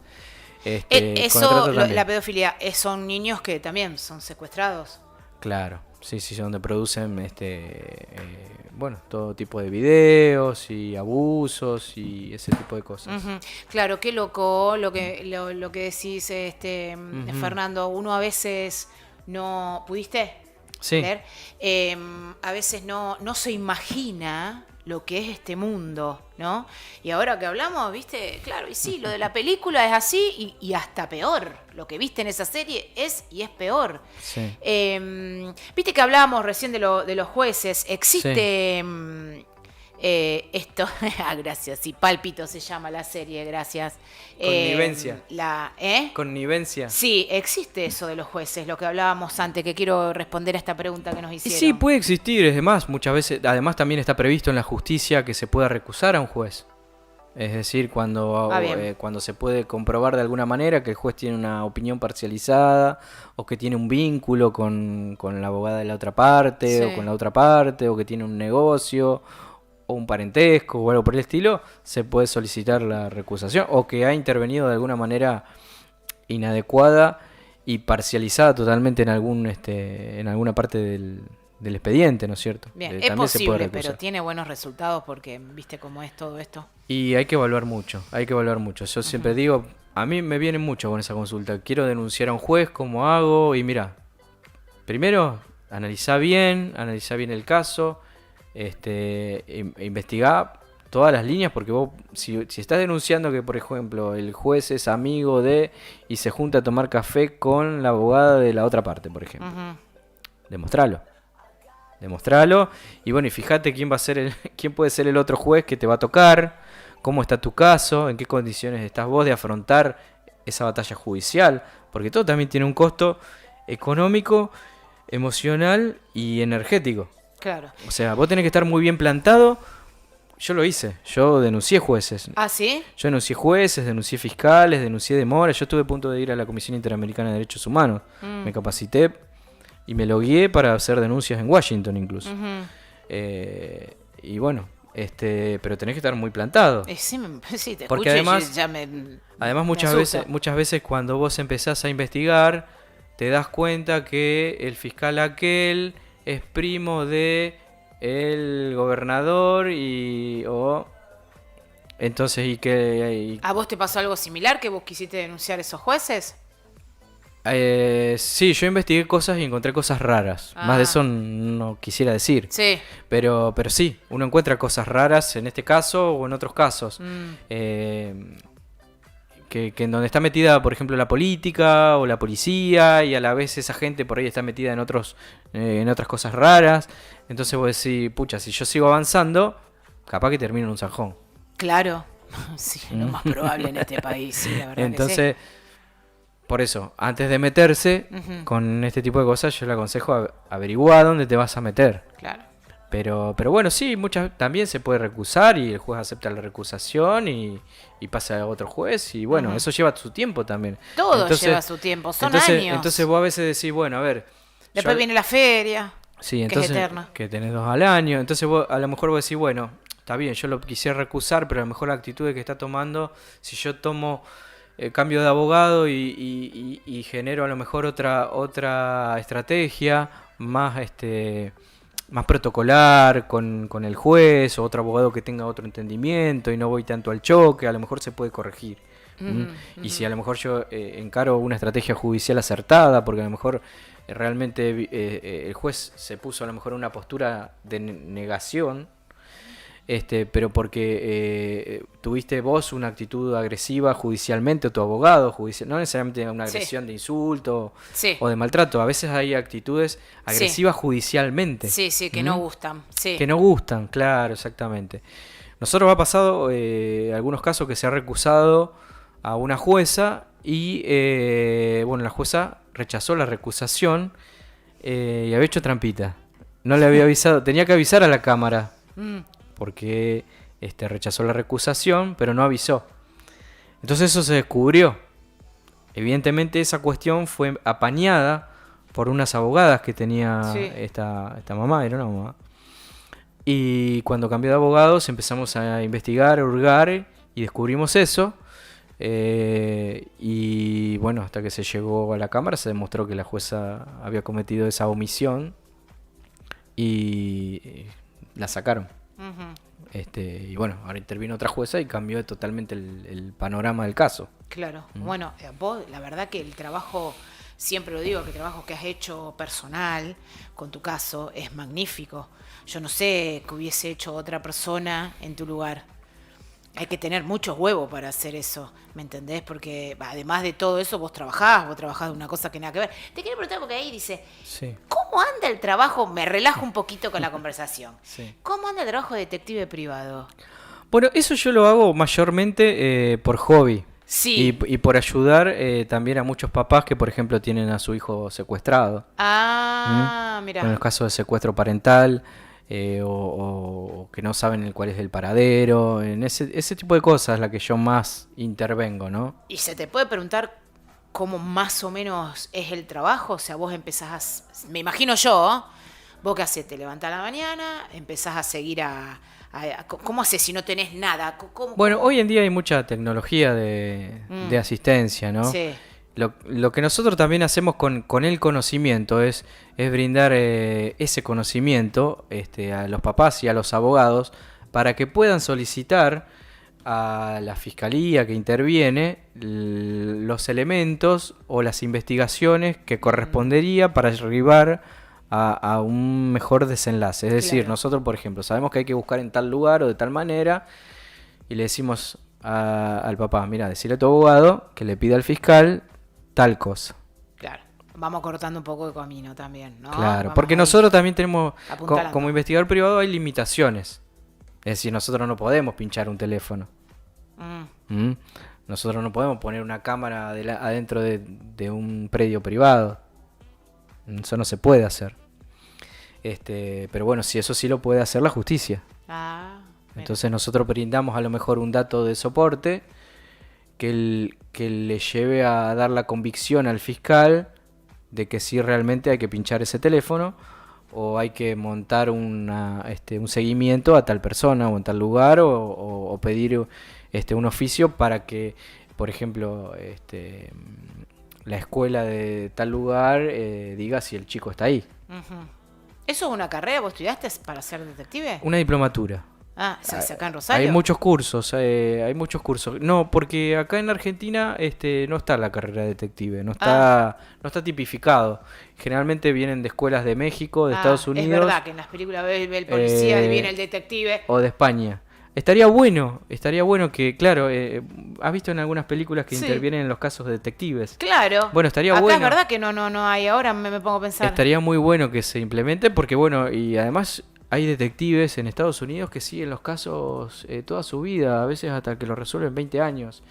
Eso, la pedofilia, son niños que también son secuestrados. Claro, sí, donde producen bueno, todo tipo de videos y abusos y ese tipo de cosas. Claro, qué loco lo que decís, Fernando. Uno a veces no... ¿Pudiste? Sí. Ver? A veces no se imagina lo que es este mundo, ¿no? Y ahora que hablamos, ¿viste? Claro, y sí, lo de la película es así y hasta peor. Lo que viste en esa serie es peor. Sí. Viste que hablábamos recién de los jueces. Existe... esto, gracias, sí, Pálpito se llama la serie, gracias. Connivencia. Connivencia. Sí, existe eso de los jueces, lo que hablábamos antes, que quiero responder a esta pregunta que nos hicieron. Y sí, puede existir, es demás, muchas veces, además también está previsto en la justicia que se pueda recusar a un juez. Es decir, cuando se puede comprobar de alguna manera que el juez tiene una opinión parcializada o que tiene un vínculo con la abogada de la otra parte o con la otra parte o que tiene un negocio o un parentesco o algo por el estilo, se puede solicitar la recusación o que ha intervenido de alguna manera inadecuada y parcializada totalmente en alguna parte del expediente, ¿no es cierto? Bien, es posible, pero tiene buenos resultados porque viste cómo es todo esto. Y hay que evaluar mucho. Yo siempre digo, a mí me viene mucho con esa consulta. Quiero denunciar a un juez, ¿cómo hago? Y mira, primero analizá bien el caso. Investigar todas las líneas, porque vos si estás denunciando que por ejemplo el juez es amigo de y se junta a tomar café con la abogada de la otra parte, por ejemplo, demostralo y bueno, y fíjate quién puede ser el otro juez que te va a tocar, cómo está tu caso, en qué condiciones estás vos de afrontar esa batalla judicial, porque todo también tiene un costo económico, emocional y energético. Claro. O sea, vos tenés que estar muy bien plantado. Yo lo hice, yo denuncié jueces. ¿Ah, sí? Yo denuncié jueces, denuncié fiscales, denuncié demoras. Yo estuve a punto de ir a la Comisión Interamericana de Derechos Humanos. Me capacité y me logueé para hacer denuncias en Washington incluso. Y bueno, pero tenés que estar muy plantado. Sí, te porque escucho además, y ya además muchas veces cuando vos empezás a investigar, te das cuenta que el fiscal aquel es primo de el gobernador entonces ¿A vos te pasó algo similar que vos quisiste denunciar a esos jueces? Sí, yo investigué cosas y encontré cosas raras. Más de eso no quisiera decir. Sí. Pero sí, uno encuentra cosas raras en este caso o en otros casos. Que en donde está metida, por ejemplo, la política o la policía, y a la vez esa gente por ahí está metida en otras cosas raras. Entonces vos decís, pucha, si yo sigo avanzando, capaz que termino en un zanjón. Claro, sí, lo más probable en este país, sí, la verdad. Entonces, por eso, antes de meterse con este tipo de cosas, yo le aconsejo averiguar dónde te vas a meter. Claro. Pero bueno, sí, también se puede recusar y el juez acepta la recusación y pasa a otro juez y bueno, eso lleva su tiempo también. Todo lleva su tiempo, son años. Entonces vos a veces decís, bueno, a ver... Después viene la feria, sí, entonces, que es eterna. Que tenés 2 al año, entonces vos, a lo mejor vos decís, bueno, está bien, yo lo quisiera recusar, pero a lo mejor la actitud que está tomando, si yo tomo cambio de abogado y genero a lo mejor otra estrategia más más protocolar con el juez o otro abogado que tenga otro entendimiento y no voy tanto al choque, a lo mejor se puede corregir. ¿Mm? Ujú, Y ujú. si a lo mejor yo encaro una estrategia judicial acertada, porque a lo mejor realmente el juez se puso a lo mejor en una postura de negación, pero porque tuviste vos una actitud agresiva judicialmente o tu abogado judicial, no necesariamente una Sí, agresión de insulto sí, o de maltrato, a veces hay actitudes sí, agresivas judicialmente. sí, sí, que ¿Mm? no gustan. Sí. Que no gustan, claro, exactamente. Nosotros ha pasado algunos casos que se ha recusado a una jueza y, bueno, la jueza rechazó la recusación y había hecho trampita. No le había avisado, tenía que avisar a la cámara Mm, porque rechazó la recusación, pero no avisó. Entonces eso se descubrió. Evidentemente esa cuestión fue apañada por unas abogadas que tenía sí. esta mamá, era una mamá. Y cuando cambió de abogados empezamos a investigar, a hurgar y descubrimos eso. Y bueno, hasta que se llegó a la cámara se demostró que la jueza había cometido esa omisión y la sacaron. Ujú. Y bueno, ahora intervino otra jueza y cambió totalmente el panorama del caso. Claro, Mm. bueno, vos, la verdad que el trabajo, siempre lo digo, que el trabajo que has hecho personal, con tu caso, es magnífico. Yo no sé qué hubiese hecho otra persona en tu lugar. Hay que tener muchos huevos para hacer eso, ¿me entendés? Porque además de todo eso, vos trabajás de una cosa que nada que ver. Te quiero preguntar porque ahí dice, Sí, ¿cómo anda el trabajo? Me relajo un poquito con la conversación. sí. ¿Cómo anda el trabajo de detective privado? Bueno, eso yo lo hago mayormente por hobby. Sí. Y por ayudar también a muchos papás que, por ejemplo, tienen a su hijo secuestrado. ¿Mm? Ah, En mira. los casos de secuestro parental o que no saben cuál es el paradero, en ese tipo de cosas es la que yo más intervengo, ¿no? Y se te puede preguntar cómo más o menos es el trabajo. O sea, vos empezás me imagino yo, vos qué hacés, te levantás a la mañana, empezás a seguir ¿cómo haces si no tenés nada? Bueno, hoy en día hay mucha tecnología de Mm, asistencia, ¿no? sí. Lo que nosotros también hacemos con el conocimiento es brindar ese conocimiento a los papás y a los abogados para que puedan solicitar a la fiscalía que interviene los elementos o las investigaciones que correspondería para arribar a un mejor desenlace. Es decir, Claro. nosotros, por ejemplo, sabemos que hay que buscar en tal lugar o de tal manera y le decimos al papá, mira, decirle a tu abogado que le pida al fiscal tal cosa. Claro. Vamos cortando un poco de camino también, ¿no? Claro, Vamos porque ahí nosotros también tenemos, apuntalando. como investigador privado hay limitaciones. Es decir, nosotros no podemos pinchar un teléfono. Mm, ¿Mm? Nosotros no podemos poner una cámara adentro de un predio privado. Eso no se puede hacer. Pero bueno, si eso sí lo puede hacer la justicia. Ah, mira. Entonces nosotros brindamos a lo mejor un dato de soporte que le lleve a dar la convicción al fiscal de que sí realmente hay que pinchar ese teléfono o hay que montar un seguimiento a tal persona o en tal lugar o pedir un oficio para que, por ejemplo, la escuela de tal lugar diga si el chico está ahí. Ujú. ¿Eso es una carrera? ¿Vos estudiaste para ser detective? Una diplomatura. Ah, ¿se acá en Hay Rosario? muchos cursos, hay muchos cursos. No, porque acá en Argentina no está la carrera de detective, Ah, no está tipificado. Generalmente vienen de escuelas de México, de Estados es Unidos verdad que en las películas ve el policía, viene el detective. o de España. Estaría bueno que, claro, has visto en algunas películas que Sí, intervienen en los casos de detectives. claro. Bueno, estaría Acá es bueno. verdad que no hay, ahora me pongo a pensar. Estaría muy bueno que se implemente porque, bueno, y además hay detectives en Estados Unidos que siguen los casos toda su vida, a veces hasta que lo resuelven 20 años.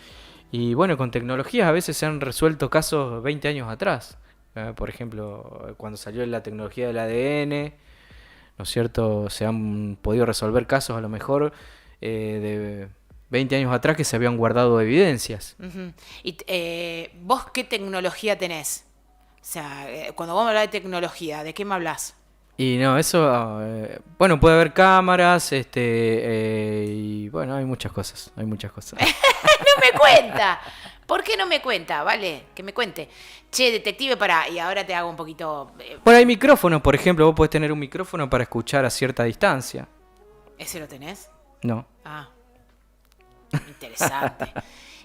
Y bueno, con tecnologías a veces se han resuelto casos 20 años atrás. Por ejemplo, cuando salió la tecnología del ADN, ¿no es cierto? Se han podido resolver casos a lo mejor de 20 años atrás que se habían guardado evidencias. Ujú. ¿Y vos qué tecnología tenés? O sea, cuando vos me hablas de tecnología, ¿de qué me hablas? Y no, eso, bueno, puede haber cámaras, y bueno, hay muchas cosas, hay muchas cosas. No me cuenta. ¿Por qué no me cuenta? Vale, que me cuente. Che, detective, y ahora te hago un poquito. Bueno, hay micrófonos, por ejemplo, vos podés tener un micrófono para escuchar a cierta distancia. ¿Ese lo tenés? No. Ah, Interesante.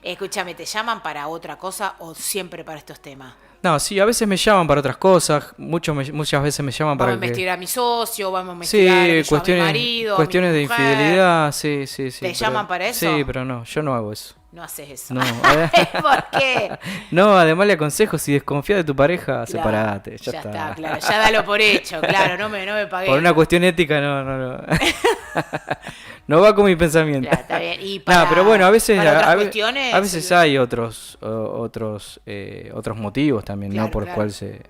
Escúchame, ¿te llaman para otra cosa o siempre para estos temas? No, sí, a veces me llaman para otras cosas, muchas veces me llaman Vamos a para que... investigar a mi socio, vamos a investigar Sí, a mi marido, cuestiones a mi de mujer. infidelidad, sí, sí, sí. ¿Te llaman para eso? Sí, pero no, yo no hago eso. No haces eso. No, ¿Por qué? no, además le aconsejo, si desconfías de tu pareja, Claro, separate, ya está. claro, ya dalo por hecho, claro, no me pagué. Por una cuestión ética, no. No va con mi pensamiento. Claro, está bien. Y No, pero bueno, a veces, para otras a cuestiones, veces hay otros motivos también, Claro, ¿no? Por claro. los cuales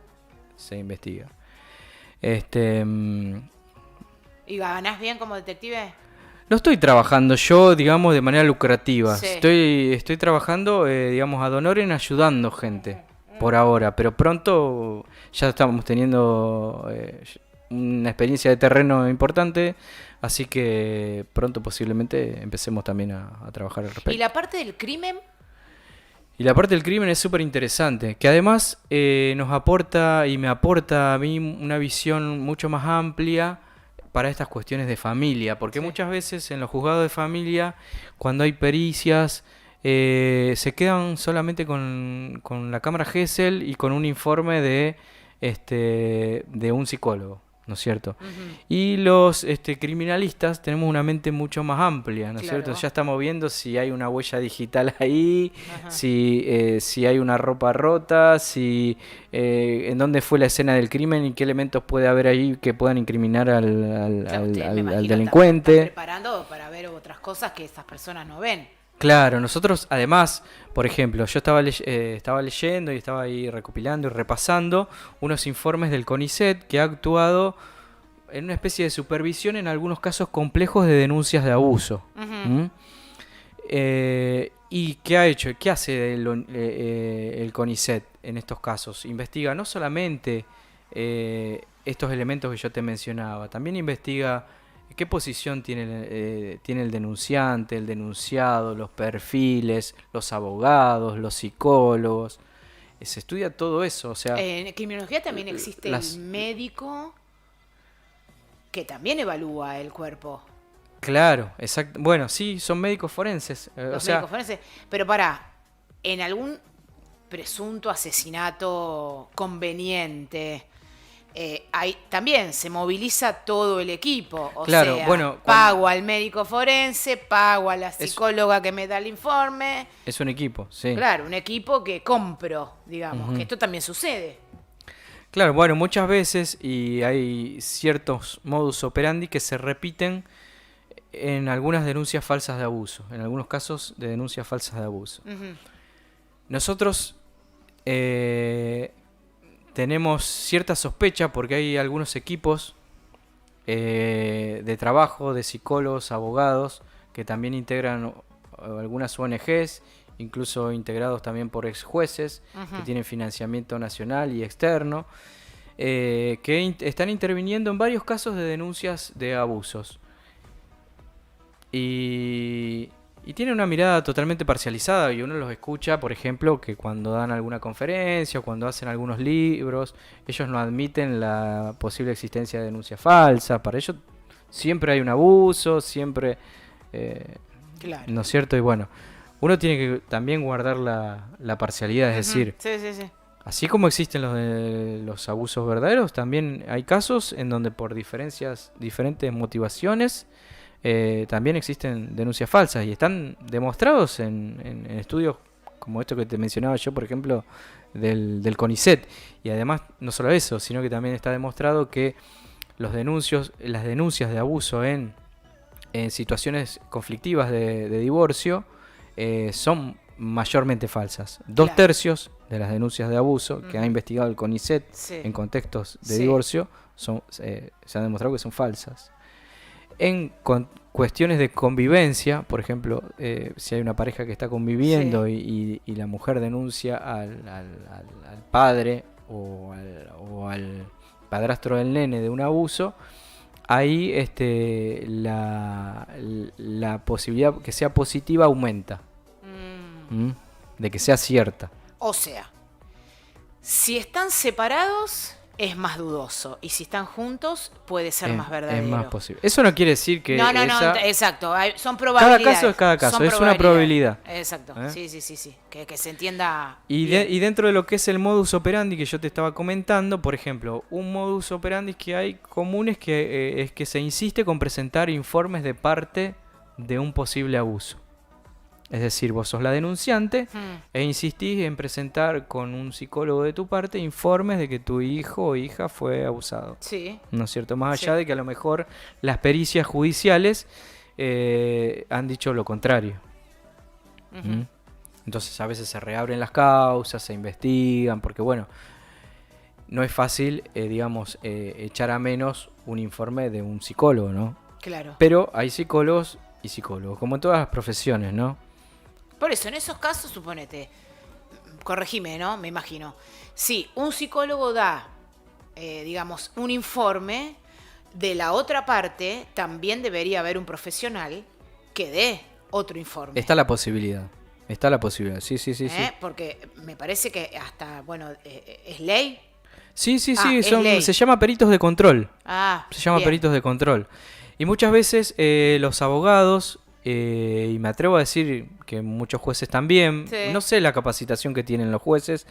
se investiga. Este, ¿Y ganás bien como detective? no estoy trabajando yo, digamos, de manera lucrativa. Sí. Estoy trabajando, digamos, ad honorem ayudando gente por ahora, pero pronto ya estamos teniendo una experiencia de terreno importante, así que pronto posiblemente empecemos también a trabajar al respecto. ¿Y la parte del crimen? Y la parte del crimen es súper interesante, que además nos aporta y me aporta a mí una visión mucho más amplia para estas cuestiones de familia, porque Sí. muchas veces en los juzgados de familia, cuando hay pericias, se quedan solamente con la cámara Gesell y con un informe de un psicólogo, ¿no es cierto? Ujú. Y los criminalistas tenemos una mente mucho más amplia, ¿no es Claro. cierto? Ya estamos viendo si hay una huella digital ahí, Ajá. si hay una ropa rota, en dónde fue la escena del crimen y qué elementos puede haber ahí que puedan incriminar Claro, ustedes, me al imagino, delincuente. están preparando para ver otras cosas que esas personas no ven. Claro, nosotros además, por ejemplo, yo estaba leyendo y estaba ahí recopilando y repasando unos informes del CONICET que ha actuado en una especie de supervisión en algunos casos complejos de denuncias de abuso. Ujú. ¿Mm? ¿Y qué ha hecho? ¿Qué hace el CONICET en estos casos? Investiga no solamente estos elementos que yo te mencionaba, también investiga qué posición tiene el denunciante, el denunciado, los perfiles, los abogados, los psicólogos. Se estudia todo eso, o sea, En criminología también existe las- el médico que también evalúa el cuerpo. claro, exacto. Bueno, sí, son médicos forenses. O Los sea, médicos forenses. Pero en algún presunto asesinato conveniente, también se moviliza todo el equipo. O claro, sea, bueno, pago al médico forense, pago a la Es- psicóloga que me da el informe. es un equipo, sí. Claro, un equipo que compro, digamos, Ujú. que esto también sucede. Claro, bueno, muchas veces y hay ciertos modus operandi que se repiten en algunas denuncias falsas de abuso, en algunos casos de denuncias falsas de abuso. Ujú. Nosotros tenemos cierta sospecha porque hay algunos equipos de trabajo, de psicólogos, abogados, que también integran algunas ONGs, incluso integrados también por ex jueces, que Ujú. tienen financiamiento nacional y externo, están interviniendo en varios casos de denuncias de abusos. Y tienen una mirada totalmente parcializada y uno los escucha, por ejemplo, que cuando dan alguna conferencia o cuando hacen algunos libros, ellos no admiten la posible existencia de denuncias falsas. Para ellos siempre hay un abuso, siempre, Claro. ¿no es cierto? Y bueno, uno tiene que también guardar la parcialidad, es Ujú. decir, Sí, sí, sí. así como existen los abusos verdaderos, también hay casos en donde por diferentes motivaciones también existen denuncias falsas y están demostrados en estudios como esto que te mencionaba yo, por ejemplo, del CONICET. Y además, no solo eso, sino que también está demostrado que las denuncias de abuso en situaciones conflictivas de divorcio son mayormente falsas. Dos Claro. tercios de las denuncias de abuso que ha Ujú. investigado el CONICET Sí. en contextos de Sí. divorcio se han demostrado que son falsas. En cuestiones de convivencia, por ejemplo, si hay una pareja que está conviviendo y la mujer denuncia al padre o al padrastro del nene de un abuso, ahí la posibilidad que sea positiva aumenta. Mm. ¿Mm? De que sea cierta. O sea, si están separados, es más dudoso. Y si están juntos, puede ser más Es verdadero. más posible. Eso no quiere decir que No, esa... exacto. Son probabilidades. Cada caso es cada caso, Son es una probabilidad. Exacto, ¿Eh? sí. Que se entienda Y bien. dentro de lo que es el modus operandi que yo te estaba comentando, por ejemplo, un modus operandi que hay comunes que es que se insiste con presentar informes de parte de un posible abuso. Es decir, vos sos la denunciante e insistís en presentar con un psicólogo de tu parte informes de que tu hijo o hija fue abusado. Sí. ¿No es cierto? Más allá Sí. de que a lo mejor las pericias judiciales han dicho lo contrario. ¿Mm? Entonces a veces se reabren las causas, se investigan, porque bueno, no es fácil, digamos, echar a menos un informe de un psicólogo, ¿no? Claro. Pero hay psicólogos y psicólogos, como en todas las profesiones, ¿no? Por eso, en esos casos, suponete, corregime, ¿no? Me imagino. Si un psicólogo da, digamos, un informe, de la otra parte también debería haber un profesional que dé otro informe. Está la posibilidad, sí. Porque me parece que hasta, bueno, es ley. Sí, Es ley. se llama peritos de control. Se llama Bien. peritos de control. Y muchas veces los abogados, y me atrevo a decir que muchos jueces también, Sí. no sé la capacitación que tienen los jueces,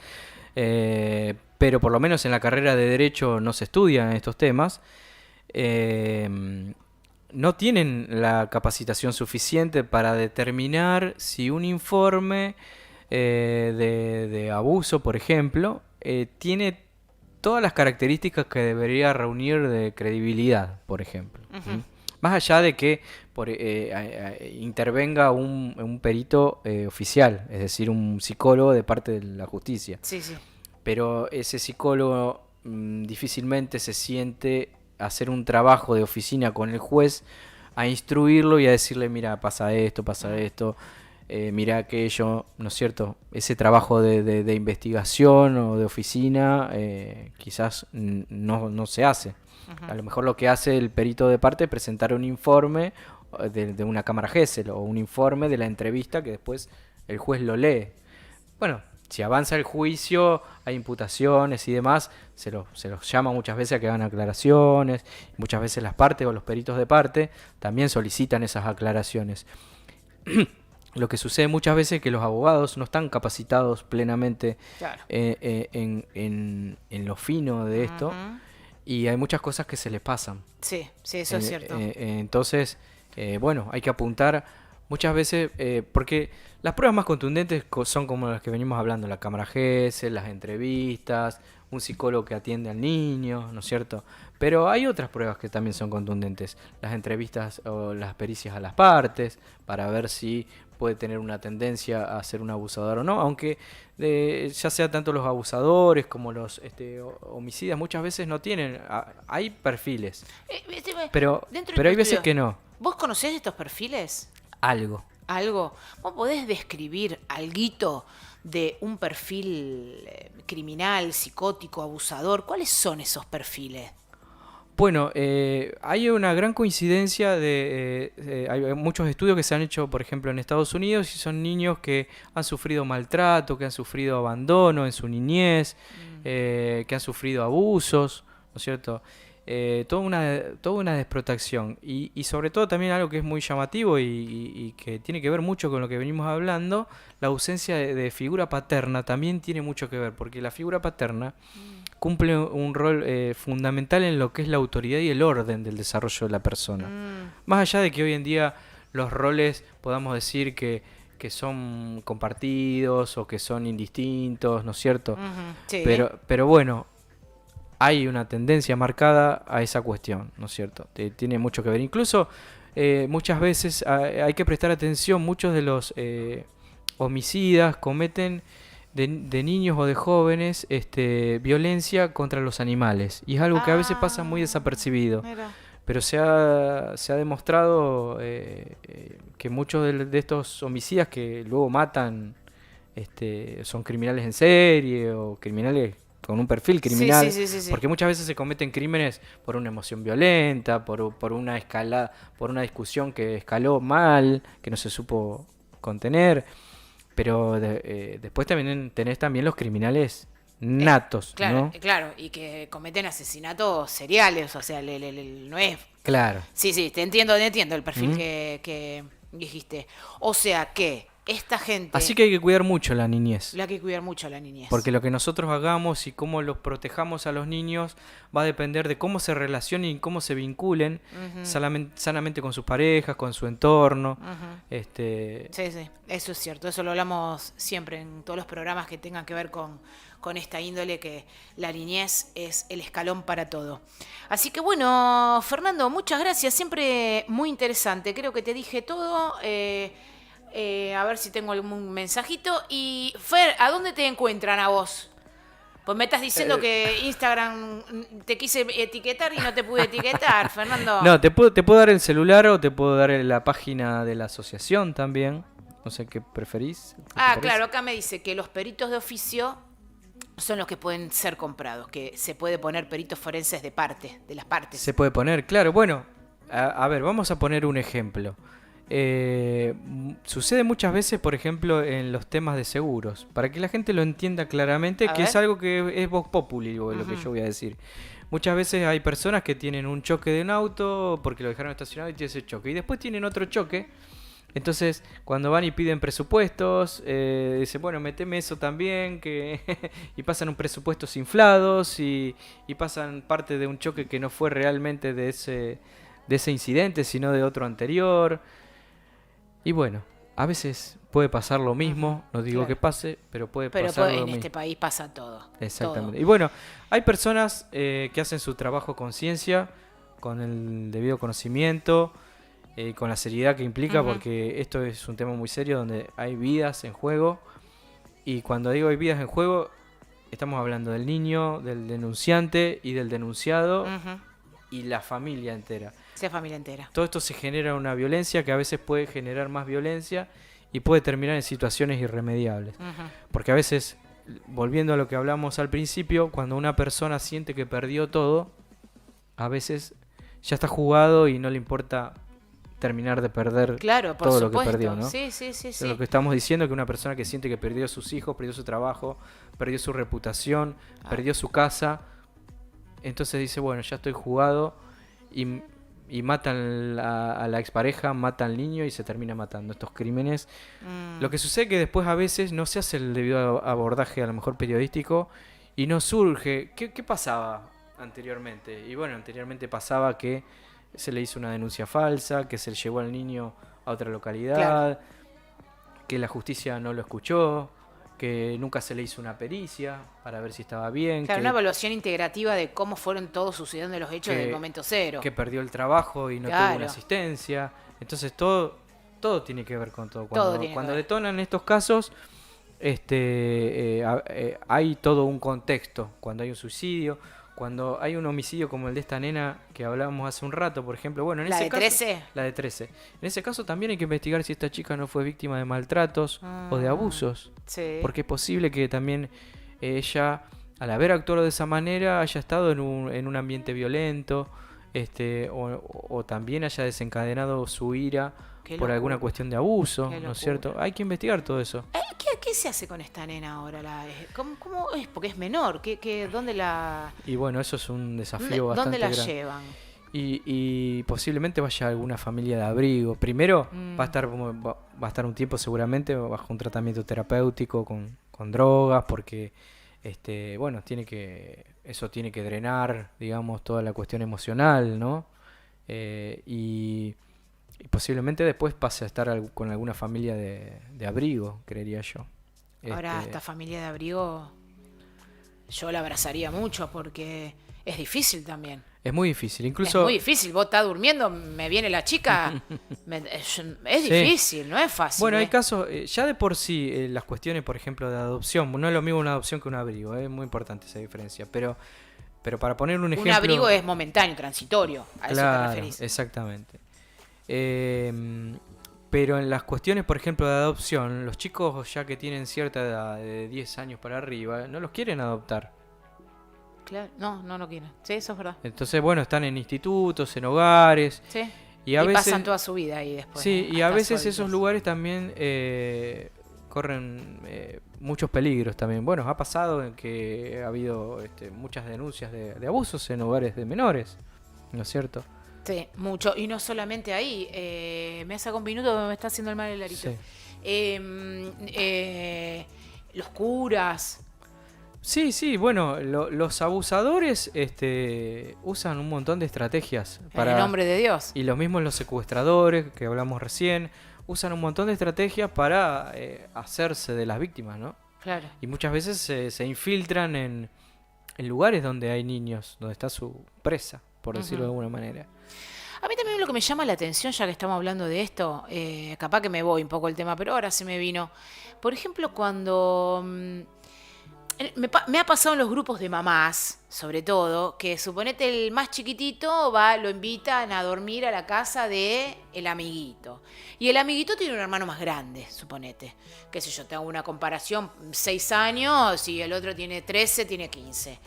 pero por lo menos en la carrera de Derecho no se estudian estos temas, no tienen la capacitación suficiente para determinar si un informe de abuso, por ejemplo, tiene todas las características que debería reunir de credibilidad, por ejemplo. Más allá de que intervenga un perito oficial, es decir, un psicólogo de parte de la justicia. Sí. Pero ese psicólogo difícilmente se siente hacer un trabajo de oficina con el juez, a instruirlo y a decirle, mira, pasa esto, mira aquello, ¿no es cierto? Ese trabajo de investigación o de oficina quizás no se hace. A lo mejor lo que hace el perito de parte es presentar un informe de una cámara Gesell o un informe de la entrevista que después el juez lo lee. Bueno, si avanza el juicio, hay imputaciones y demás, se los llama muchas veces a que hagan aclaraciones. Muchas veces las partes o los peritos de parte también solicitan esas aclaraciones. Lo que sucede muchas veces es que los abogados no están capacitados plenamente Claro. En lo fino de esto, y hay muchas cosas que se les pasan. Sí, eso es cierto. Entonces, bueno, hay que apuntar muchas veces, porque las pruebas más contundentes son como las que venimos hablando, la cámara Gesell, las entrevistas, un psicólogo que atiende al niño, ¿no es cierto? Pero hay otras pruebas que también son contundentes, las entrevistas o las pericias a las partes, para ver si puede tener una tendencia a ser un abusador o no, aunque ya sea tanto los abusadores como los homicidas muchas veces no tienen, hay perfiles, pero Dentro de hay tu veces estudio, que no. ¿vos conocés estos perfiles? Algo. ¿Algo? ¿Vos podés describir alguito de un perfil criminal, psicótico, abusador? ¿Cuáles son esos perfiles? Bueno, hay una gran coincidencia hay muchos estudios que se han hecho, por ejemplo, en Estados Unidos, y son niños que han sufrido maltrato, que han sufrido abandono en su niñez, que han sufrido abusos, ¿no es cierto? Toda una desprotección. Y sobre todo también algo que es muy llamativo y que tiene que ver mucho con lo que venimos hablando, la ausencia de figura paterna también tiene mucho que ver, porque la figura paterna cumple un rol fundamental en lo que es la autoridad y el orden del desarrollo de la persona. Más allá de que hoy en día los roles podamos decir que son compartidos o que son indistintos, ¿no es cierto? Sí. Pero bueno, hay una tendencia marcada a esa cuestión, ¿no es cierto? Tiene mucho que ver. Incluso muchas veces hay que prestar atención, muchos de los homicidas cometen de niños o de jóvenes violencia contra los animales. Y es algo que a veces pasa muy desapercibido. Mira. Pero se ha demostrado que muchos de estos homicidas que luego matan son criminales en serie o criminales con un perfil criminal, Sí. porque muchas veces se cometen crímenes por una emoción violenta, por una por una discusión que escaló mal, que no se supo contener. Pero después también tenés también los criminales natos, claro, ¿no? claro, y que cometen asesinatos seriales, o sea, no es... Claro. Sí, te entiendo el perfil ¿Mm? que dijiste. O sea que esta gente, Así que hay que cuidar mucho la niñez. la hay que cuidar mucho a la niñez. Porque lo que nosotros hagamos y cómo los protejamos a los niños va a depender de cómo se relacionen y cómo se vinculen sanamente con sus parejas, con su entorno. Sí, eso es cierto. Eso lo hablamos siempre en todos los programas que tengan que ver con esta índole, que la niñez es el escalón para todo. Así que bueno, Fernando, muchas gracias. Siempre muy interesante. Creo que te dije todo. A ver si tengo algún mensajito. Y Fer, ¿a dónde te encuentran a vos? Pues me estás diciendo que Instagram te quise etiquetar y no te pude etiquetar, Fernando. No, te puedo dar el celular o te puedo dar la página de la asociación también. No sé qué preferís. Claro, acá me dice que los peritos de oficio son los que pueden ser comprados, que se puede poner peritos forenses de las partes. Se puede poner, claro. Bueno, a ver, vamos a poner un ejemplo. Sucede muchas veces, por ejemplo, en los temas de seguros, para que la gente lo entienda claramente, que es algo que es vox populi, lo que yo voy a decir. Muchas veces hay personas que tienen un choque de un auto porque lo dejaron estacionado y tiene ese choque, y después tienen otro choque. Entonces, cuando van y piden presupuestos, dicen, bueno, meteme eso también, y pasan un presupuestos inflados y pasan parte de un choque que no fue realmente de ese incidente, sino de otro anterior. Y bueno, a veces puede pasar lo mismo, no digo que pase, pero puede pasar lo mismo. En este país pasa todo. Exactamente. Todo. Y bueno, hay personas que hacen su trabajo con ciencia, con el debido conocimiento, con la seriedad que implica, porque esto es un tema muy serio donde hay vidas en juego. Y cuando digo hay vidas en juego, estamos hablando del niño, del denunciante y del denunciado y la familia entera. Sea familia entera. Todo esto se genera una violencia que a veces puede generar más violencia y puede terminar en situaciones irremediables. Porque a veces, volviendo a lo que hablamos al principio, cuando una persona siente que perdió todo, a veces ya está jugado y no le importa terminar de perder todo lo que perdió, ¿no? Sí. Lo que estamos diciendo es que una persona que siente que perdió a sus hijos, perdió su trabajo, perdió su reputación, perdió su casa, entonces dice, bueno, ya estoy jugado, y matan a la expareja, matan al niño y se termina matando. Estos crímenes. Lo que sucede es que después a veces no se hace el debido abordaje, a lo mejor periodístico, y no surge. ¿Qué pasaba anteriormente? Y bueno, anteriormente pasaba que se le hizo una denuncia falsa, que se le llevó al niño a otra localidad, que la justicia no lo escuchó, que nunca se le hizo una pericia para ver si estaba bien. Claro, una evaluación integrativa de cómo fueron todos sucediendo los hechos del momento cero. Que perdió el trabajo y no tuvo una asistencia. Entonces todo tiene que ver con todo. Cuando detonan estos casos, hay todo un contexto. Cuando hay un suicidio, cuando hay un homicidio como el de esta nena que hablábamos hace un rato, por ejemplo. Bueno, en ese caso, 13? La de 13. En ese caso también hay que investigar si esta chica no fue víctima de maltratos o de abusos. Sí. Porque es posible que también ella, al haber actuado de esa manera, haya estado en un ambiente violento, o también haya desencadenado su ira por alguna cuestión de abuso, ¿no es cierto? Hay que investigar todo eso. ¿Qué se hace con esta nena ahora? ¿Cómo es? Porque es menor. ¿Dónde la...? Y bueno, eso es un desafío bastante grande. ¿Dónde la llevan? Y posiblemente vaya a alguna familia de abrigo. Primero va a estar un tiempo seguramente bajo un tratamiento terapéutico con drogas, porque eso tiene que drenar, digamos, toda la cuestión emocional, ¿no? Y posiblemente después pase a estar con alguna familia de abrigo, creería yo. Ahora, esta familia de abrigo yo la abrazaría mucho, porque es difícil también. Es muy difícil, incluso... Es muy difícil, vos estás durmiendo, me viene la chica, es difícil, no es fácil. Bueno, hay casos, ya de por sí, las cuestiones, por ejemplo, de adopción, no es lo mismo una adopción que un abrigo, es muy importante esa diferencia, pero para poner un ejemplo... Un abrigo es momentáneo, transitorio, a eso te referís. Exactamente. Pero en las cuestiones, por ejemplo, de adopción, los chicos ya que tienen cierta edad, de 10 años para arriba, no los quieren adoptar. Claro, no lo quieren. Sí, eso es verdad. Entonces, bueno, están en institutos, en hogares. Sí. Y a veces pasan toda su vida ahí después. Sí, y a veces esos lugares también corren muchos peligros también. Bueno, ha pasado en que ha habido muchas denuncias de abusos en hogares de menores, ¿no es cierto? Sí, mucho. Y no solamente ahí. Me saca un minuto, me está haciendo el mal el arito. Sí. Los curas. Sí, bueno, los abusadores usan un montón de estrategias En el nombre de Dios. y los mismos los secuestradores, que hablamos recién, usan un montón de estrategias para hacerse de las víctimas, ¿no? Claro. Y muchas veces se infiltran en lugares donde hay niños, donde está su presa, por decirlo de alguna manera. A mí también lo que me llama la atención, ya que estamos hablando de esto, capaz que me voy un poco el tema, pero ahora se me vino. Por ejemplo, cuando me ha pasado en los grupos de mamás, sobre todo, que suponete el más chiquitito lo invitan a dormir a la casa de el amiguito. Y el amiguito tiene un hermano más grande, suponete. Qué sé yo, te hago una comparación, 6 años y el otro tiene 13, tiene 15.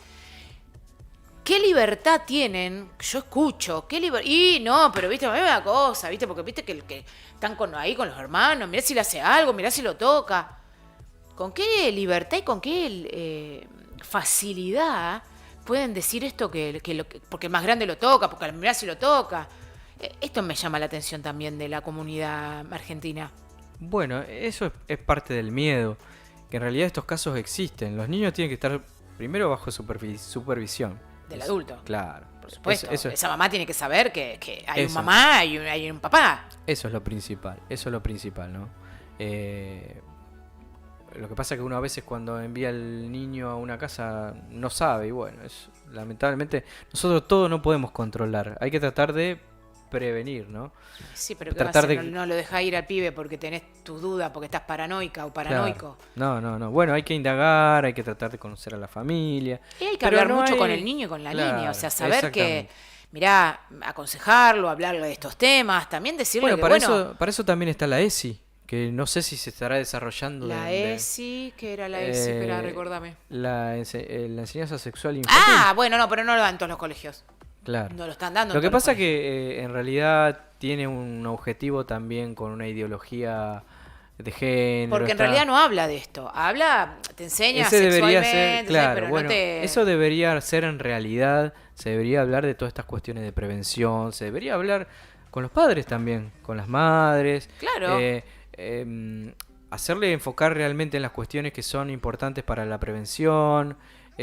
¿Qué libertad tienen? Yo escucho, ¿qué libertad? Y no, pero viste, a mí me da cosa, viste, porque viste que están ahí con los hermanos, mirá si le hace algo, mirá si lo toca. ¿Con qué libertad y con qué facilidad pueden decir esto porque el más grande lo toca, porque mirá si lo toca? Esto me llama la atención también de la comunidad argentina. Bueno, eso es parte del miedo, que en realidad estos casos existen. Los niños tienen que estar primero bajo supervisión. Del adulto. Claro. Por supuesto. Esa mamá tiene que saber que hay un mamá y hay un papá. Eso es lo principal, ¿no? Lo que pasa es que uno a veces cuando envía al niño a una casa no sabe, y bueno, lamentablemente nosotros todo no podemos controlar. Hay que tratar de prevenir, ¿no? Sí, pero ¿qué vas a hacer? No lo dejas ir al pibe porque tenés tus dudas, porque estás paranoica o paranoico. Claro. No. Bueno, hay que indagar, hay que tratar de conocer a la familia. Y hay que hablar mucho con el niño y con la niña. O sea, saber que, mirá, aconsejarlo, hablarle de estos temas, también decirle que, para eso también está la ESI, que no sé si se estará desarrollando. La ESI, ¿qué era la ESI? Espera, recordame. La enseñanza sexual infantil. Ah, bueno, no, pero no lo dan todos los colegios. Claro. No lo están dando. Lo que pasa es que en realidad tiene un objetivo también con una ideología de género. Porque en realidad no habla de esto. Te enseña ese debería sexualmente, ser, claro, pero bueno, no te... eso debería ser en realidad, se debería hablar de todas estas cuestiones de prevención, se debería hablar con los padres también, con las madres. Claro. Hacerle enfocar realmente en las cuestiones que son importantes para la prevención.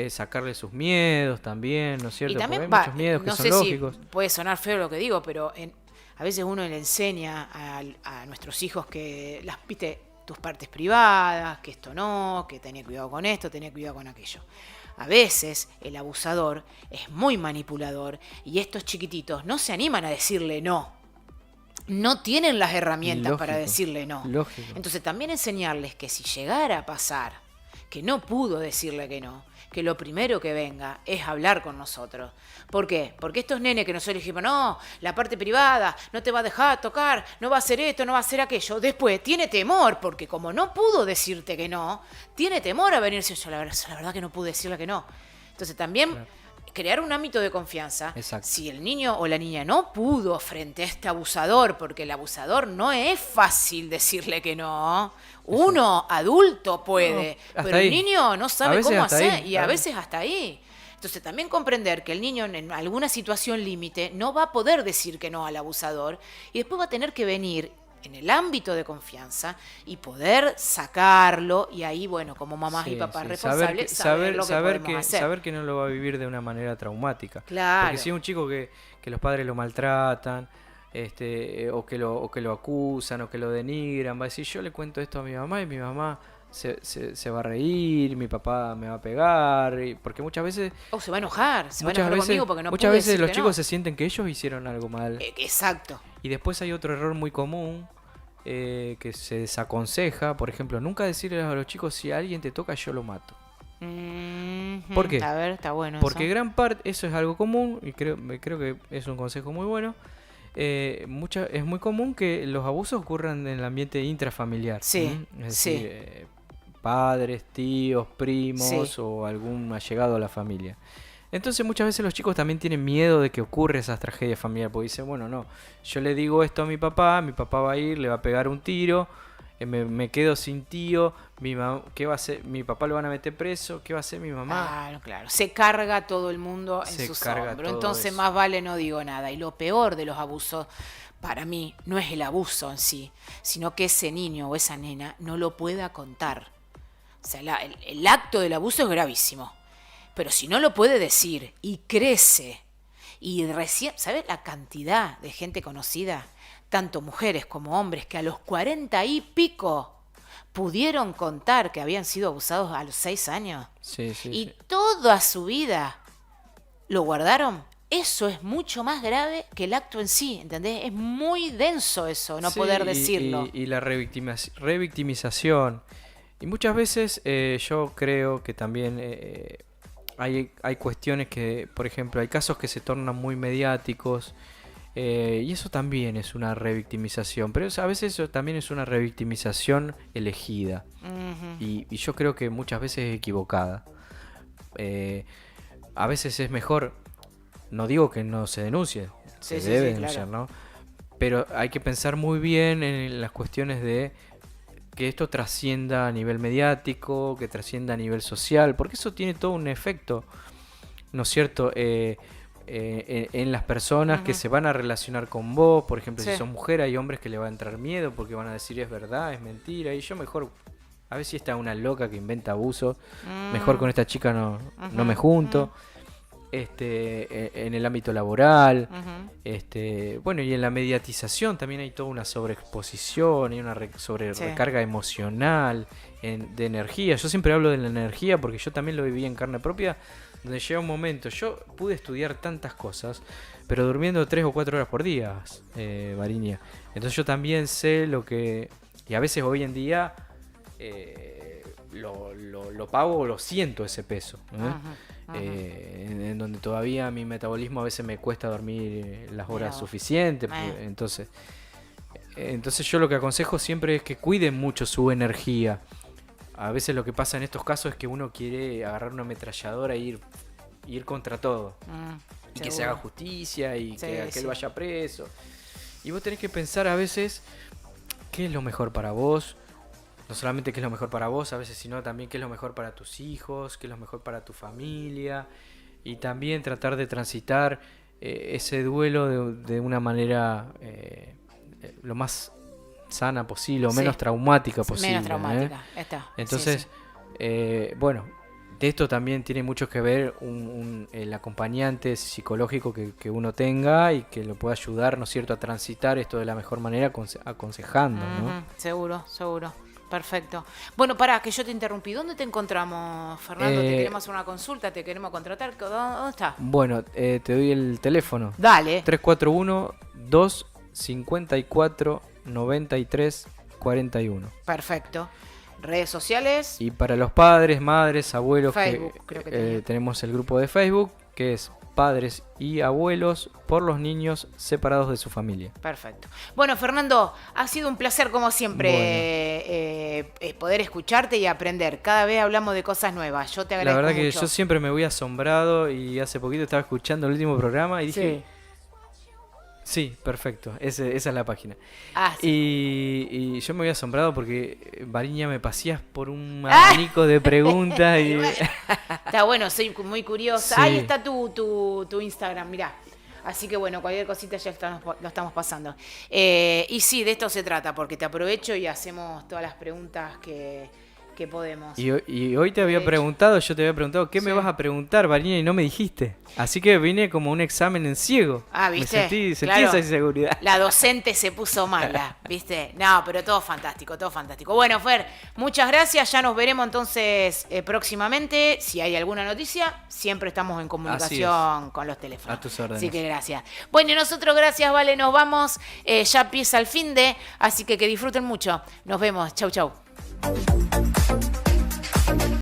Sacarle sus miedos también, ¿no es cierto? Y también porque hay muchos miedos que son lógicos. Si puede sonar feo lo que digo, pero a veces uno le enseña a nuestros hijos que viste, tus partes privadas, que esto no, que tenía cuidado con esto, tenía cuidado con aquello. A veces el abusador es muy manipulador y estos chiquititos no se animan a decirle no. No tienen las herramientas para decirle no. Lógico. Entonces también enseñarles que si llegara a pasar que no pudo decirle que no, que lo primero que venga es hablar con nosotros. ¿Por qué? Porque estos nenes que nosotros dijimos, no, la parte privada, no te va a dejar tocar, no va a hacer esto, no va a hacer aquello. Después tiene temor, porque como no pudo decirte que no, tiene temor a venirse. Yo la verdad que no pude decirle que no. Entonces también crear un ámbito de confianza. Exacto. Si el niño o la niña no pudo frente a este abusador, porque el abusador no es fácil decirle que no. Uno, adulto, puede, pero el niño no sabe cómo hacer y a veces hasta ahí. Entonces también comprender que el niño en alguna situación límite no va a poder decir que no al abusador y después va a tener que venir en el ámbito de confianza y poder sacarlo y ahí, bueno, como mamás y papás responsables, saber lo que podemos hacer. Saber que no lo va a vivir de una manera traumática. Claro. Porque si es un chico que los padres lo maltratan, o que lo acusan, o que lo denigran, va a decir, yo le cuento esto a mi mamá y mi mamá se va a reír, mi papá me va a pegar, porque muchas veces... O se va a enojar, conmigo porque no muchas veces los chicos se sienten que ellos hicieron algo mal. Exacto. Y después hay otro error muy común, que se desaconseja, por ejemplo, nunca decirle a los chicos, si alguien te toca yo lo mato. ¿Por qué? A ver, está bueno. Porque gran parte, eso es algo común, y creo que es un consejo muy bueno. Es muy común que los abusos ocurran en el ambiente intrafamiliar. Sí, es decir, padres, tíos, primos o algún allegado a la familia. Entonces muchas veces los chicos también tienen miedo de que ocurra esas tragedias familiares, porque dicen, bueno, no, yo le digo esto a mi papá va a ir, le va a pegar un tiro me quedo sin tío, ¿qué va a hacer? Mi papá lo van a meter preso, ¿qué va a hacer mi mamá? Claro, claro. Se carga todo el mundo en Se sus carga hombros. todo Entonces eso. más vale no digo nada. Y lo peor de los abusos, para mí, no es el abuso en sí, sino que ese niño o esa nena no lo pueda contar. O sea, el acto del abuso es gravísimo. Pero si no lo puede decir y crece, y recién, ¿sabes la cantidad de gente conocida? Tanto mujeres como hombres que a los 40 y pico pudieron contar que habían sido abusados a los 6 años. Sí, sí, Y sí. toda su vida lo guardaron. Eso es mucho más grave que el acto en sí, ¿entendés? Es muy denso eso, no Sí, poder decirlo. y la revictimización. Y muchas veces yo creo que también hay cuestiones que, por ejemplo, hay casos que se tornan muy mediáticos y eso también es una revictimización, pero a veces eso también es una revictimización elegida Ujú. y yo creo que muchas veces es equivocada. Eh, a veces es mejor, no digo que no se denuncie, se Sí, sí, debe sí, denunciar, claro. ¿no? Pero hay que pensar muy bien en las cuestiones de que esto trascienda a nivel mediático, que trascienda a nivel social, porque eso tiene todo un efecto, ¿no es cierto? En las personas que Ujú. se van a relacionar con vos, por ejemplo, Sí. si sos mujer, hay hombres que le va a entrar miedo porque van a decir es verdad, es mentira, y yo mejor, a ver si está una loca que inventa abusos, mejor con esta chica no me Ujú, junto. En el ámbito laboral, ujú. bueno, y en la mediatización también hay toda una sobreexposición, hay una sobre Sí. recarga emocional, de energía. Yo siempre hablo de la energía porque yo también lo viví en carne propia, donde llega un momento, yo pude estudiar tantas cosas, pero durmiendo 3 o 4 horas por día, Variña. Entonces yo también sé lo que, y a veces hoy en día lo pago o lo siento ese peso, ¿eh? Ujú, ujú. En donde todavía mi metabolismo a veces me cuesta dormir las Mira horas vos. suficientes. Entonces yo lo que aconsejo siempre es que cuiden mucho su energía. A veces lo que pasa en estos casos es que uno quiere agarrar una ametralladora e ir contra todo. Y que se haga Seguro. justicia y Sí, que aquel sí. vaya preso. Y vos tenés que pensar a veces qué es lo mejor para vos. No solamente qué es lo mejor para vos a veces, sino también qué es lo mejor para tus hijos, qué es lo mejor para tu familia. Y también tratar de transitar ese duelo de una manera lo más sana posible o menos Sí. traumática posible. Menos traumática. Está. Entonces, Sí, sí. bueno, de esto también tiene mucho que ver el acompañante psicológico que uno tenga y que lo pueda ayudar, ¿no es cierto?, a transitar esto de la mejor manera, aconsejando, ¿no? Ujú, seguro, seguro. Perfecto. Bueno, pará, que yo te interrumpí. ¿Dónde te encontramos, Fernando? ¿Te queremos hacer una consulta? ¿Te queremos contratar? ¿Dónde está? Bueno, te doy el teléfono. Dale. 341-254-9341. Perfecto. Redes sociales. Y para los padres, madres, abuelos, Facebook, creo que tenía. tenemos el grupo de Facebook, que es Padres y Abuelos por los Niños Separados de su Familia. Perfecto. Bueno, Fernando, ha sido un placer como siempre poder escucharte y aprender. Cada vez hablamos de cosas nuevas. Yo te La agradezco verdad que mucho. yo siempre me voy asombrado y hace poquito estaba escuchando el último programa y dije, sí, perfecto, esa es la página. Ah, sí. Y yo me voy asombrado porque, Variña, me pasías por un ¡Ah! abanico de preguntas y... Bueno, está bueno, soy muy curiosa. Sí. Ahí está tu Instagram, mirá. Así que bueno, cualquier cosita ya lo estamos pasando. Y sí, de esto se trata, porque te aprovecho y hacemos todas las preguntas que podemos. Y hoy te De había hecho. preguntado, yo te había preguntado, ¿qué me Sí. vas a preguntar, Variña? Y no me dijiste. Así que vine como un examen en ciego. Ah, ¿viste? Me sentí Claro. esa inseguridad. La docente se puso mala, ¿viste? No, pero todo fantástico, todo fantástico. Bueno, Fer, muchas gracias. Ya nos veremos entonces próximamente. Si hay alguna noticia, siempre estamos en comunicación con los teléfonos. A tus órdenes. Así que gracias. Bueno, y nosotros gracias, Vale, nos vamos. Ya empieza el fin de, así que disfruten mucho. Nos vemos. Chau, chau.